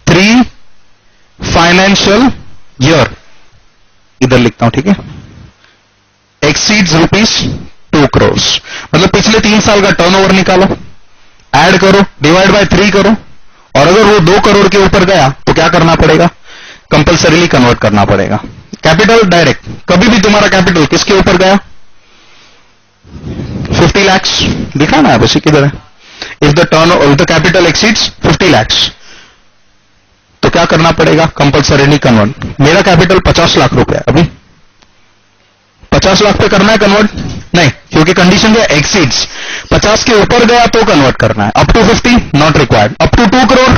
S1: 3 फाइनेंशियल ईयर, इधर लिखता हूं, ठीक है? एक्सीड्स ₹2 crores, मतलब पिछले 3 साल का टर्नओवर निकालो, ऐड करो, डिवाइड बाय 3 करो, और अगर वो 2 करोड़ के ऊपर गया तो क्या करना पड़ेगा? कंपल्सरीली कन्वर्ट करना पड़ेगा। कैपिटल डायरेक्ट, कभी भी तुम्हारा कैपिटल किसके ऊपर गया? 50 lakhs, दिखा ना बस किधर है? If the capital exceeds 50 lakhs, तो क्या करना पड़ेगा? Compulsorily convert. मेरा कैपिटल 50 लाख रुपए, अभी 50 लाख पे करना है कन्वर्ट? नहीं, क्योंकि कंडीशन क्या? एक्सीड्स। 50 के ऊपर गया तो कन्वर्ट करना है। Up to 50 not required. Up to 2 crore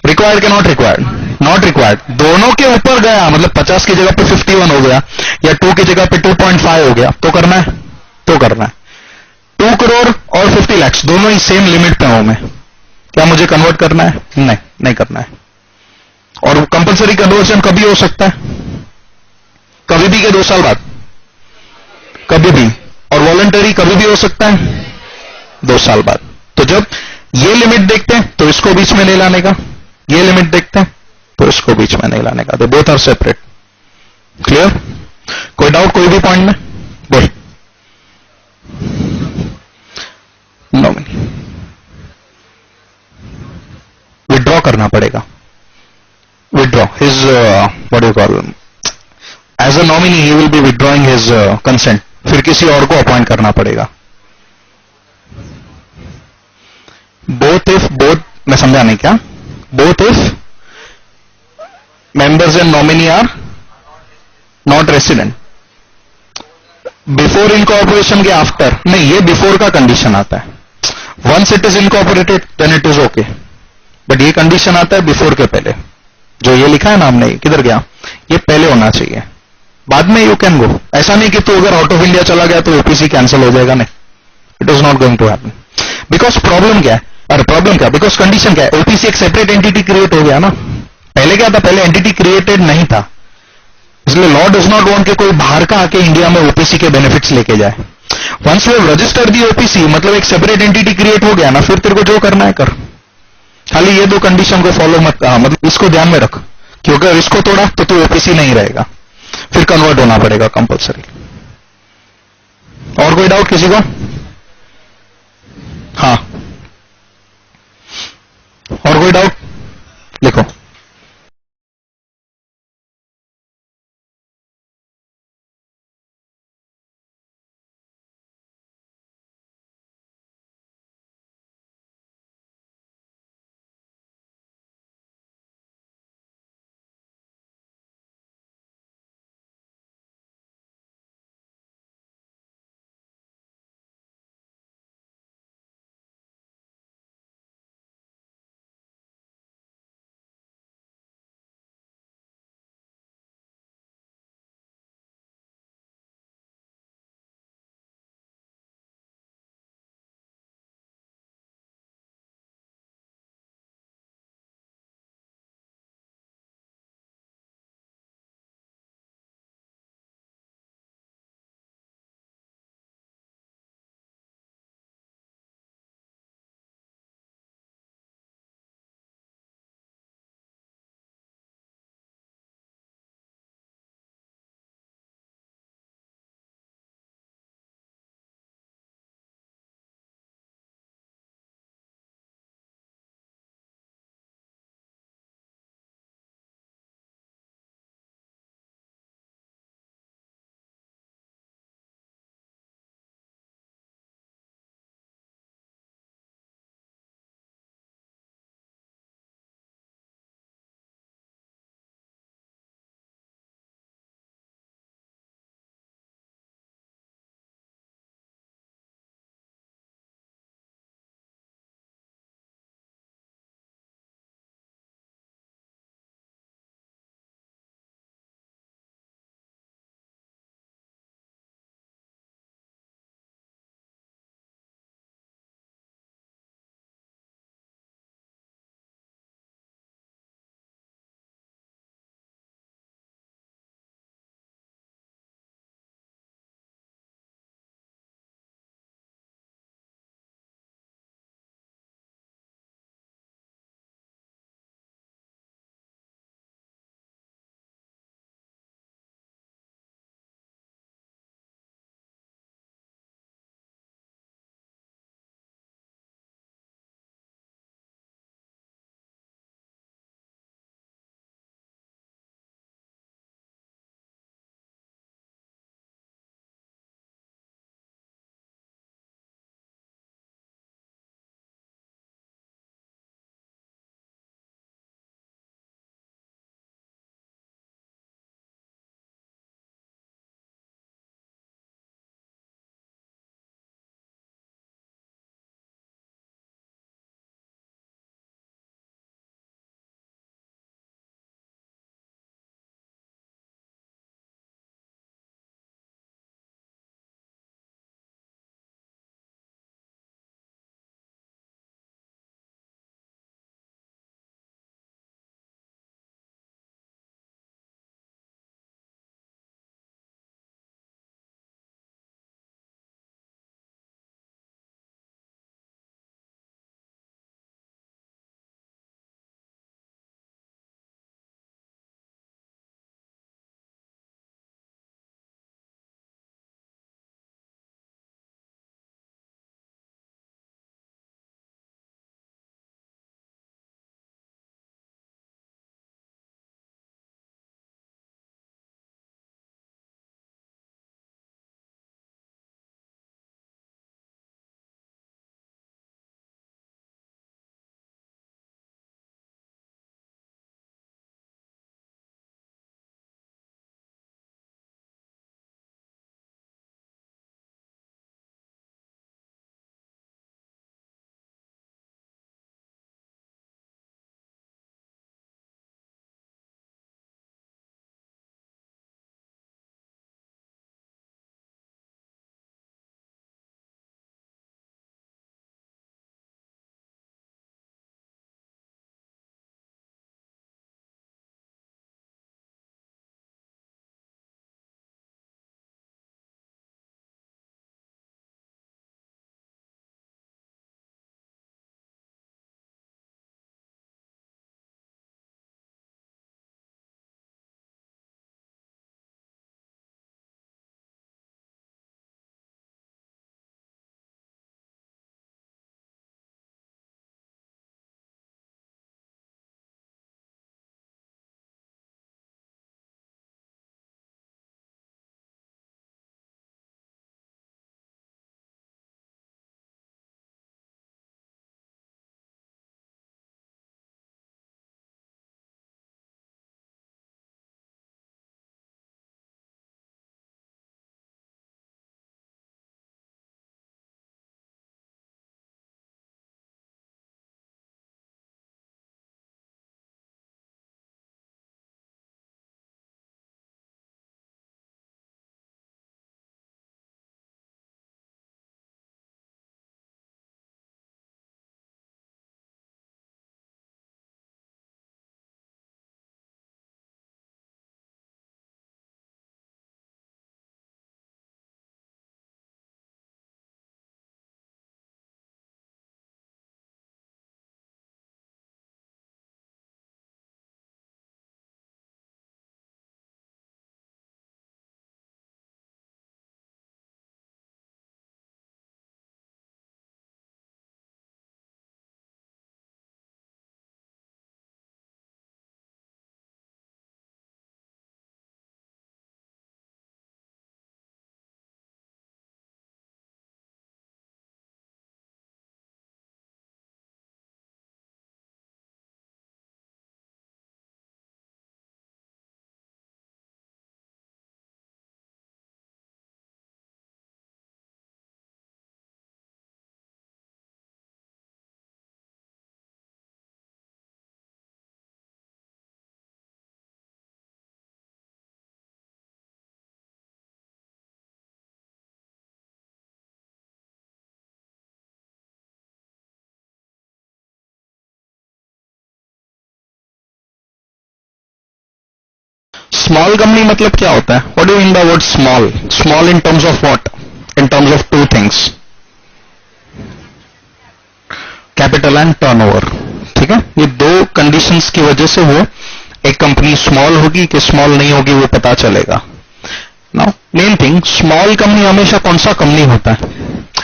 S1: required के नॉट रिक्वायर्ड? Not required. दोनों के ऊपर गया मतलब 50 की जगह पे 51 हो गया, या 2 की जगह पे 2.5 हो गया, तो करना है? तो करना है। 2 करोड़ और 50 lakhs दोनों ही सेम लिमिट पे हूं मैं, क्या मुझे कन्वर्ट करना है? नहीं, नहीं करना है। और कंपल्सरी कन्वर्जन कभी हो सकता है? कभी भी के 2 साल बाद, कभी भी। और वॉलंटरी कभी भी हो सकता है? 2 साल बाद। तो जब ये लिमिट देखते हैं तो इसको बीच में नहीं लाने का, ये लिमिट देखते हैं तो इसको बीच में नहीं लाने का। They both are separate. Clear? कोई डाउट कोई भी पॉइंट में? बोल। नॉमिनी विड्रॉ करना पड़ेगा। Withdraw his what you call, as a nominee he will be withdrawing his consent, फिर किसी और को अपॉइंट करना पड़ेगा। बोथ इफ, बोथ मैं समझा नहीं क्या? Both if members and nominee are not resident, before incorporation के आफ्टर नहीं, ये बिफोर का कंडीशन आता है। Once it is incorporated then it is okay, but ये कंडीशन आता है बिफोर के पहले। जो ये लिखा है ना हमने, किधर गया? ये पहले होना चाहिए, बाद में यू कैन गो, ऐसा नहीं कि तू अगर आउट ऑफ इंडिया चला गया तो ओपीसी कैंसिल हो जाएगा, नहीं, it is not going to happen. Because problem क्या है, अरे प्रॉब्लम क्या, बिकॉज कंडीशन क्या है, ओपीसी एक सेपरेट एंटिटी क्रिएट हो गया ना। पहले क्या था, पहले एंटिटी क्रिएटेड नहीं था, इसलिए लॉ डज नॉट वांट कि कोई बाहर का आके इंडिया में ओपीसी के बेनिफिट्स लेके जाए। Once you have registered the OPC, मतलब एक सेपरेट एंटिटी क्रिएट हो गया ना, फिर तेरे को जो करना है कर। खाली ये दो कंडीशन को फॉलो मत, मतलब इसको ध्यान में रख, क्योंकि अगर इसको तोड़ा तो तू ओपीसी नहीं रहेगा, फिर कन्वर्ट होना पड़ेगा कंपलसरी। और कोई डाउट किसी को? हाँ, और कोई डाउट लिखो। स्मॉल कंपनी मतलब क्या होता है? What do you mean by word small? Small in terms of what? In terms of two things, capital and turnover. ठीक है, ये दो कंडीशंस की वजह से वो एक कंपनी स्मॉल होगी कि स्मॉल नहीं होगी वो पता चलेगा। Now main thing, small company हमेशा कौन सा कंपनी होता है?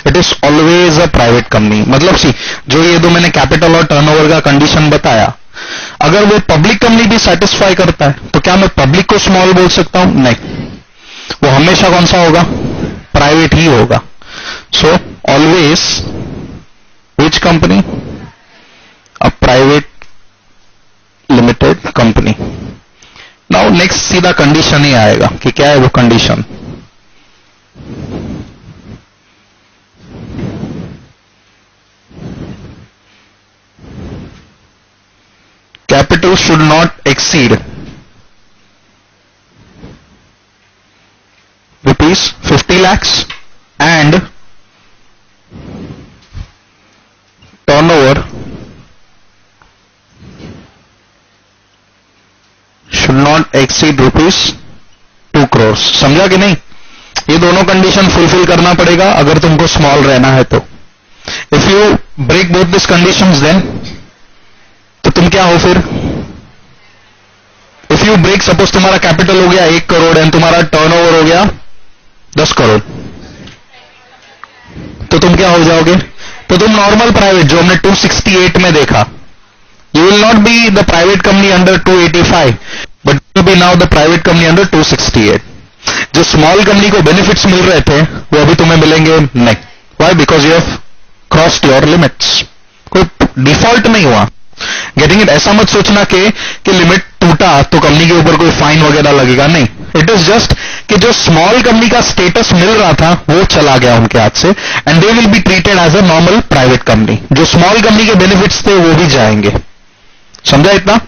S1: It is always a private company. मतलब सी, जो ये दो मैंने कैपिटल और टर्नओवर का कंडीशन बताया, अगर वो पब्लिक कंपनी भी सेटिस्फाई करता है तो क्या मैं पब्लिक को स्मॉल बोल सकता हूं? नहीं, वो हमेशा कौन सा होगा? प्राइवेट ही होगा। So always which company? A private limited company. Now next सीधा कंडीशन ही आएगा कि क्या है वो condition? Capital should not exceed rupees 50 lakhs and turnover should not exceed rupees 2 crores। समझा कि नहीं? ये दोनों कंडीशन फुलफिल करना पड़ेगा अगर तुमको स्मॉल रहना है तो। If you break both this conditions then तो तुम क्या हो फिर? इफ यू ब्रेक, सपोज तुम्हारा कैपिटल हो गया 1 करोड़ एंड तुम्हारा टर्नओवर हो गया 10 करोड़, तो तुम क्या हो जाओगे? तो तुम नॉर्मल प्राइवेट जो हमने 268 में देखा, you will not be the private company under 285 but you be now the private company under 268। जो स्मॉल कंपनी को बेनिफिट्स मिल रहे थे वो अभी तुम्हें मिलेंगे नहीं। Why? Because you have crossed your limits. कोई डिफॉल्ट नहीं हुआ। Getting it? ऐसा मत सोचना कि लिमिट टूटा तो कंपनी के ऊपर कोई फाइन वगैरह लगेगा, नहीं। इट इज जस्ट कि जो स्मॉल कंपनी का स्टेटस मिल रहा था वो चला गया उनके हाथ से and they will be treated as a normal private company. जो स्मॉल कंपनी के बेनिफिट्स थे वो भी जाएंगे। समझा इतना?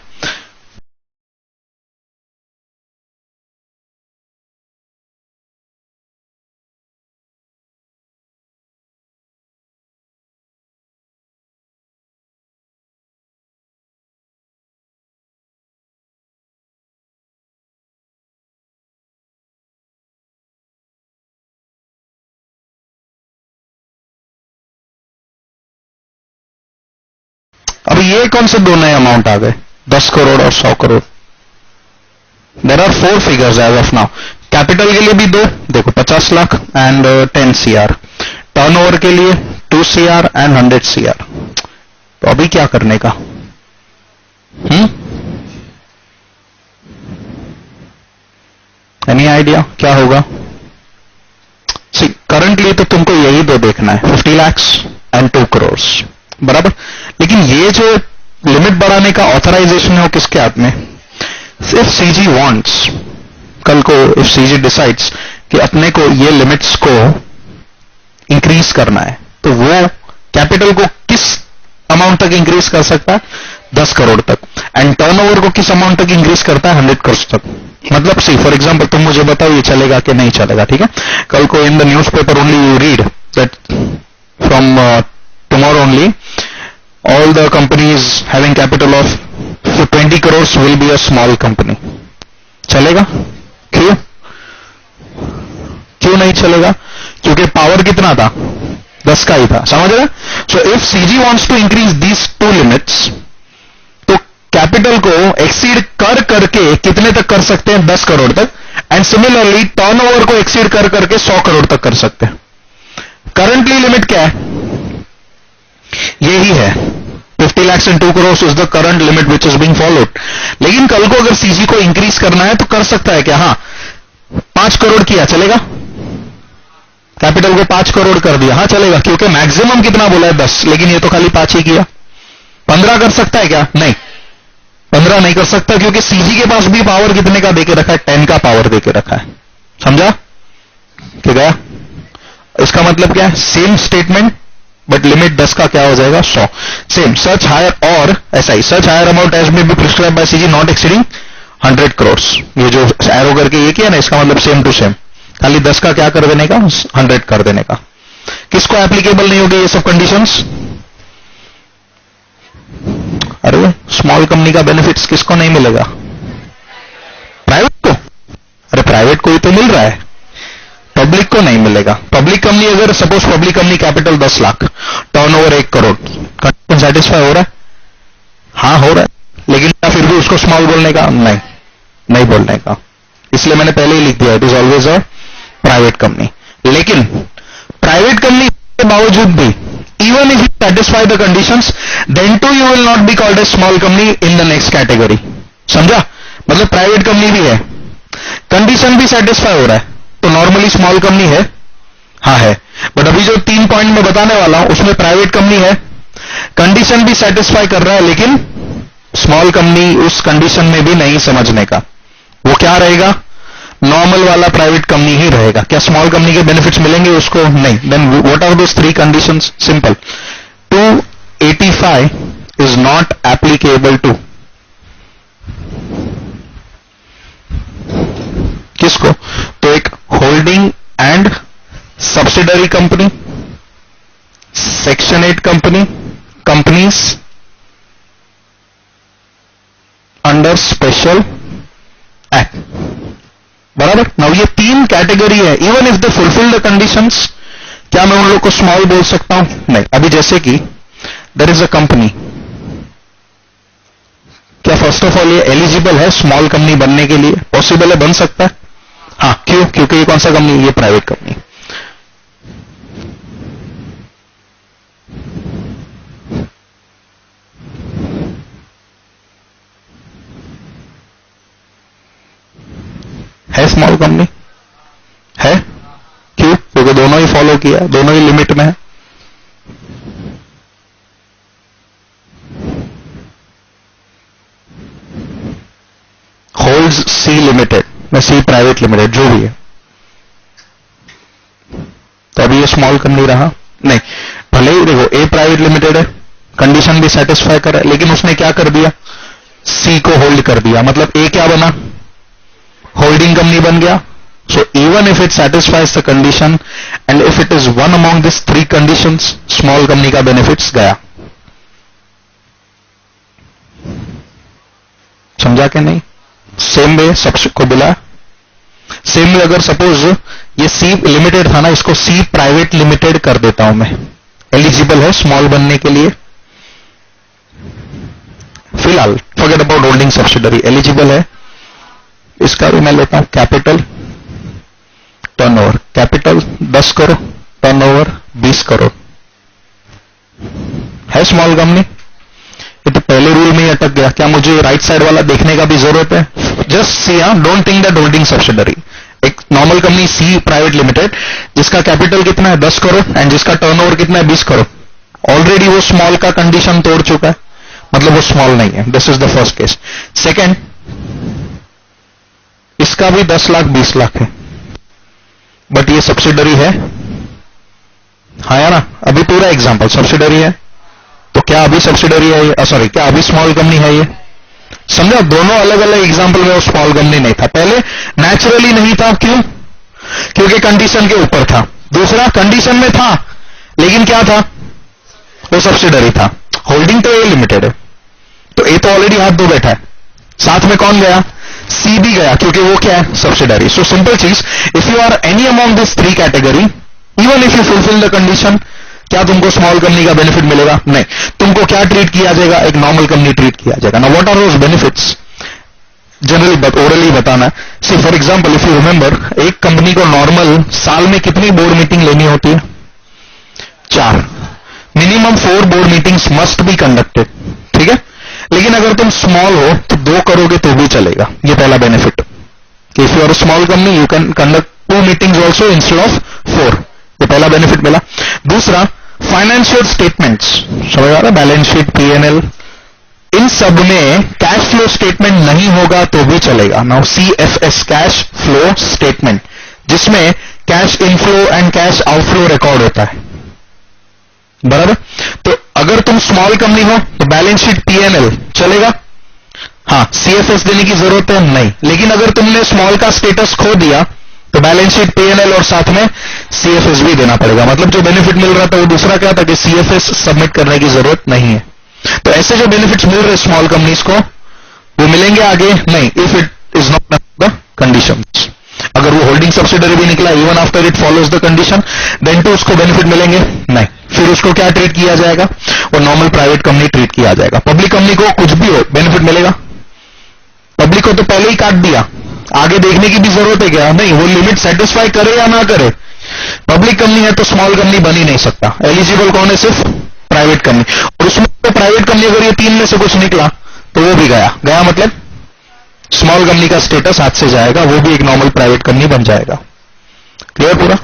S1: अब ये कौन से दो नए अमाउंट आ गए? 10 करोड़ और 100 crore. There are 4 figures as of now. Capital के लिए भी दो, देखो 50 लाख एंड 10 CR। टर्नओवर के लिए 2 CR एंड 100 CR। तो अभी क्या करने का? एनी आइडिया क्या होगा? सी, करंटली तो तुमको यही दो देखना है, 50 लाख एंड 2 करोड़, बराबर। लेकिन ये जो लिमिट बढ़ाने का ऑथराइजेशन है वो किसके हाथ में? इफ सीजी वांट्स, कल को इफ सीजी डिसाइड्स कि अपने को ये लिमिट्स को इंक्रीज करना है तो वो कैपिटल को किस अमाउंट तक इंक्रीज कर सकता है? 10 करोड़ तक। एंड टर्नओवर को किस अमाउंट तक इंक्रीज करता है? 100 करोड़ तक। मतलब सी, फॉर एग्जांपल तुम मुझे बताओ ये चलेगा कि नहीं चलेगा, ठीक है? कल को in the newspaper only you read that from tomorrow only all the companies having capital of 20 crores will be a small company। चलेगा? क्यों? क्यों नहीं चलेगा? क्योंकि पावर कितना था? 10 का ही था। समझ रहे? So if CG wants to increase these two limits तो कैपिटल को एक्सीड कर करके कितने तक कर सकते हैं? 10 करोड़ तक। एंड सिमिलरली टर्नओवर को एक्सीड कर करके 100 करोड़ तक कर सकते हैं। करंटली लिमिट क्या है? यही है, 50 lakhs and 2 crores is the current limit which is being followed। लेकिन कल को अगर सीजी को इंक्रीज करना है तो कर सकता है क्या? हाँ, 5 करोड़ किया, चलेगा? कैपिटल को 5 करोड़ कर दिया, हाँ चलेगा, क्योंकि मैक्सिमम कितना बोला है? 10, लेकिन ये तो खाली 5 ही किया। 15 कर सकता है क्या? नहीं, 15 नहीं कर सकता, क्योंकि सीजी के पास भी पावर कितने का देके रखा है? 10 का पावर देके रखा है। समझा कि गया? इसका मतलब क्या है? सेम स्टेटमेंट बट लिमिट 10 का क्या हो जाएगा? 100। सेम सच हायर और ऐसा ही, सच हायर अमाउंट एज में be prescribe bye CG not exceeding 100 crore. ये जो एरो करके ये किया ना, इसका मतलब सेम टू सेम, खाली 10 का क्या कर देने का? 100 कर देने का। किसको एप्लीकेबल नहीं होगी ये सब कंडीशंस? अरे स्मॉल कंपनी का बेनिफिट्स किसको नहीं मिलेगा? प्राइवेट को। प्राइवेट को ही तो मिल रहा है, पब्लिक को नहीं मिलेगा। पब्लिक कंपनी, अगर suppose public company capital 10 lakh, turnover 1 crore, condition satisfy हो रहा है? हाँ हो रहा है, लेकिन फिर भी उसको स्मॉल बोलने का? नहीं बोलने का। इसलिए मैंने पहले ही लिख दिया, it is always a private company. लेकिन प्राइवेट कंपनी के बावजूद भी, even if you satisfy the conditions, then too you will not be called a small company in the next category. समझा? मतलब प्राइवेट कंपनी भी है, कंडीशन भी satisfy हो रहा है, तो नॉर्मली स्मॉल कंपनी है? हाँ है। बट अभी जो 3 पॉइंट में बताने वाला हूं उसमें प्राइवेट कंपनी है, कंडीशन भी सेटिस्फाई कर रहा है, लेकिन स्मॉल कंपनी उस कंडीशन में भी नहीं समझने का। वो क्या रहेगा? नॉर्मल वाला प्राइवेट कंपनी ही रहेगा। क्या स्मॉल कंपनी के बेनिफिट्स मिलेंगे उसको? नहीं। Then what are those 3 conditions? Simple, 285 is not applicable to किसको? तो एक holding and subsidiary company, section 8 company, companies under special act. बराबर? नाउ ये 3 कैटेगरी है, even if they fulfil the conditions, क्या मैं उन लोग को स्मॉल बोल सकता हूं? नहीं। अभी जैसे कि देयर इज अ कंपनी, क्या फर्स्ट ऑफ ऑल ये एलिजिबल है स्मॉल कंपनी बनने के लिए? पॉसिबल है, बन सकता है? हाँ। क्यों? क्योंकि ये कौन सा कंपनी? ये प्राइवेट कंपनी। है स्मॉल कंपनी? है। क्यों? क्योंकि दोनों ही फॉलो किया, दोनों ही लिमिट में है। होल्ड्स सी लिमिटेड में सी प्राइवेट लिमिटेड, जो भी है, तो अभी ये स्मॉल कंपनी रहा नहीं। भले ही देखो ए प्राइवेट लिमिटेड है, कंडीशन भी सेटिस्फाई कर रहा है, लेकिन उसने क्या कर दिया? सी को होल्ड कर दिया, मतलब ए क्या बना? होल्डिंग कंपनी बन गया। So even if it satisfies the condition and if it is one among this 3 conditions, small company का बेनिफिट्स गया। समझा कि नहीं? सेम वे सबको मिला। सेम वे अगर सपोज ये सी लिमिटेड था ना, इसको सी प्राइवेट लिमिटेड कर देता हूं मैं, एलिजिबल है स्मॉल बनने के लिए? फिलहाल forget about holding subsidiary, eligible है। इसका भी मैं लेता हूं capital, turnover, capital 10 crore, turnover 20 crore, है स्मॉल कंपनी? ये तो पहले रूल में ही अटक गया। क्या मुझे राइट साइड वाला देखने का भी जरूरत है? Just see, don't think that holding subsidiary. एक नॉर्मल कंपनी सी प्राइवेट लिमिटेड, जिसका कैपिटल कितना है? 10 करोड़, एंड जिसका टर्नओवर कितना है? 20 करोड़। ऑलरेडी वो स्मॉल का कंडीशन तोड़ चुका है, मतलब वो स्मॉल नहीं है। This is the first case. Second, इसका भी 10 लाख 20 लाख है, बट ये सब्सिडरी है। हाँ या ना? अभी पूरा एग्जांपल सब्सिडरी है, तो क्या अभी सब्सिडरी है ये? सॉरी, क्या अभी स्मॉल कंपनी है ये? समझा? दोनों अलग अलग एग्जांपल में वो स्मॉल कंपनी नहीं था। पहले नेचुरली नहीं था, क्यों? क्योंकि कंडीशन के ऊपर था। दूसरा, कंडीशन में था, लेकिन क्या था? वो सब्सिडरी था। होल्डिंग तो ए लिमिटेड है, तो ए तो ऑलरेडी हाथ धो बैठा है, साथ में कौन गया? सी भी गया, क्योंकि वो क्या है? सब्सिडरी। सो सिंपल चीज, if you are any among this 3 category, even if you fulfil the condition, क्या तुमको स्मॉल कंपनी का बेनिफिट मिलेगा? नहीं। तुमको क्या ट्रीट किया जाएगा? एक नॉर्मल कंपनी ट्रीट किया जाएगा ना। What are those benefits? Generally orally बताना। See for example, if you remember, एक कंपनी को नॉर्मल साल में कितनी बोर्ड मीटिंग लेनी होती है? 4। Minimum 4 board meetings must be conducted, ठीक है? लेकिन अगर तुम स्मॉल हो तो 2 करोगे तो भी चलेगा। ये पहला benefit. If you are small company you can conduct 2 meetings also instead of 4। ये पहला बेनिफिट मिला। दूसरा, फाइनेंशियल स्टेटमेंट्स, समझ आ रहा है? बैलेंस शीट, पीएनएल, इन सब में कैश फ्लो स्टेटमेंट नहीं होगा तो भी चलेगा। Now CFS, cash flow statement, जिसमें cash inflow and cash outflow record होता है। बराबर? तो अगर तुम स्मॉल कंपनी हो तो बैलेंस शीट, पीएनएल चलेगा? हाँ। सीएफएस देने की जरूरत है? नहीं। लेकिन अगर तुमने स्मॉल का स्टेटस खो दिया तो बैलेंस शीट, पीएनएल और साथ में सीएफएस भी देना पड़ेगा। मतलब जो बेनिफिट मिल रहा था वो दूसरा क्या था कि सीएफएस सबमिट करने की जरूरत नहीं है। तो ऐसे जो बेनिफिट्स मिल रहे स्मॉल कंपनीज को, वो मिलेंगे आगे? नहीं, if it is not the conditions. अगर वो होल्डिंग सब्सिडरी भी निकला even after it follows the condition, then तो उसको बेनिफिट मिलेंगे नहीं, फिर उसको क्या ट्रीट किया जाएगा, वो नॉर्मल प्राइवेट कंपनी ट्रीट किया जाएगा। पब्लिक कंपनी को कुछ भी हो बेनिफिट मिलेगा, पब्लिक को तो पहले ही काट दिया, आगे देखने की भी जरूरत है क्या, नहीं, वो लिमिट सेटिस्फाई करे या ना करे, पब्लिक कंपनी है तो स्मॉल कंपनी बन ही नहीं सकता, एलिजिबल कौन है, सिर्फ प्राइवेट कंपनी, और उसमें तो प्राइवेट कंपनी अगर ये तीन में से कुछ निकला तो वो भी गया, गया मतलब स्मॉल कंपनी का स्टेटस हाथ से जाएगा, वो भी एक नॉर्मल प्राइवेट कंपनी बन जाएगा। क्लियर पूरा?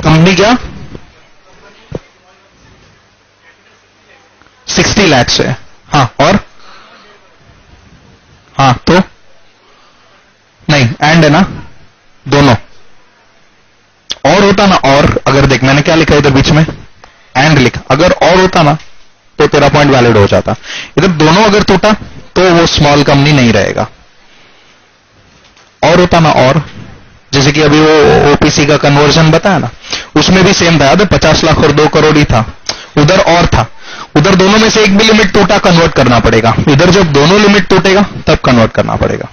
S1: कंपनी क्या 60 लाख है। हाँ, और हाँ तो नहीं, एंड है ना, दोनों। और होता ना, और अगर देख मैंने क्या लिखा इधर बीच में, एंड लिखा, अगर और होता ना तो तेरा पॉइंट वैलिड हो जाता। इधर दोनों अगर टूटा तो वो स्मॉल कंपनी नहीं रहेगा। और होता ना, और जैसे कि अभी वो ओपीसी का कन्वर्जन बताया ना, उसमें भी सेम था, 50 लाख और 2 करोड़ ही था। उधर और था, उधर दोनों में से एक भी लिमिट टूटा, कन्वर्ट करना पड़ेगा। इधर जब दोनों लिमिट टूटेगा तब कन्वर्ट करना पड़ेगा।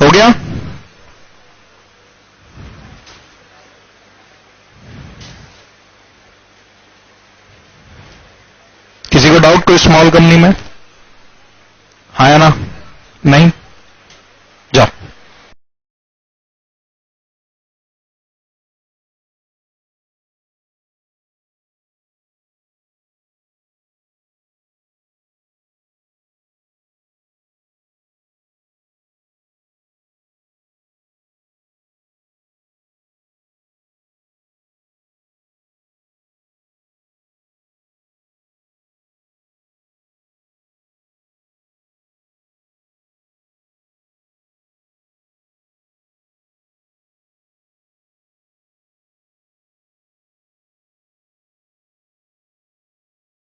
S1: हो गया? किसी को डाउट कोई स्मॉल कंपनी में? हाँ या ना? नहीं?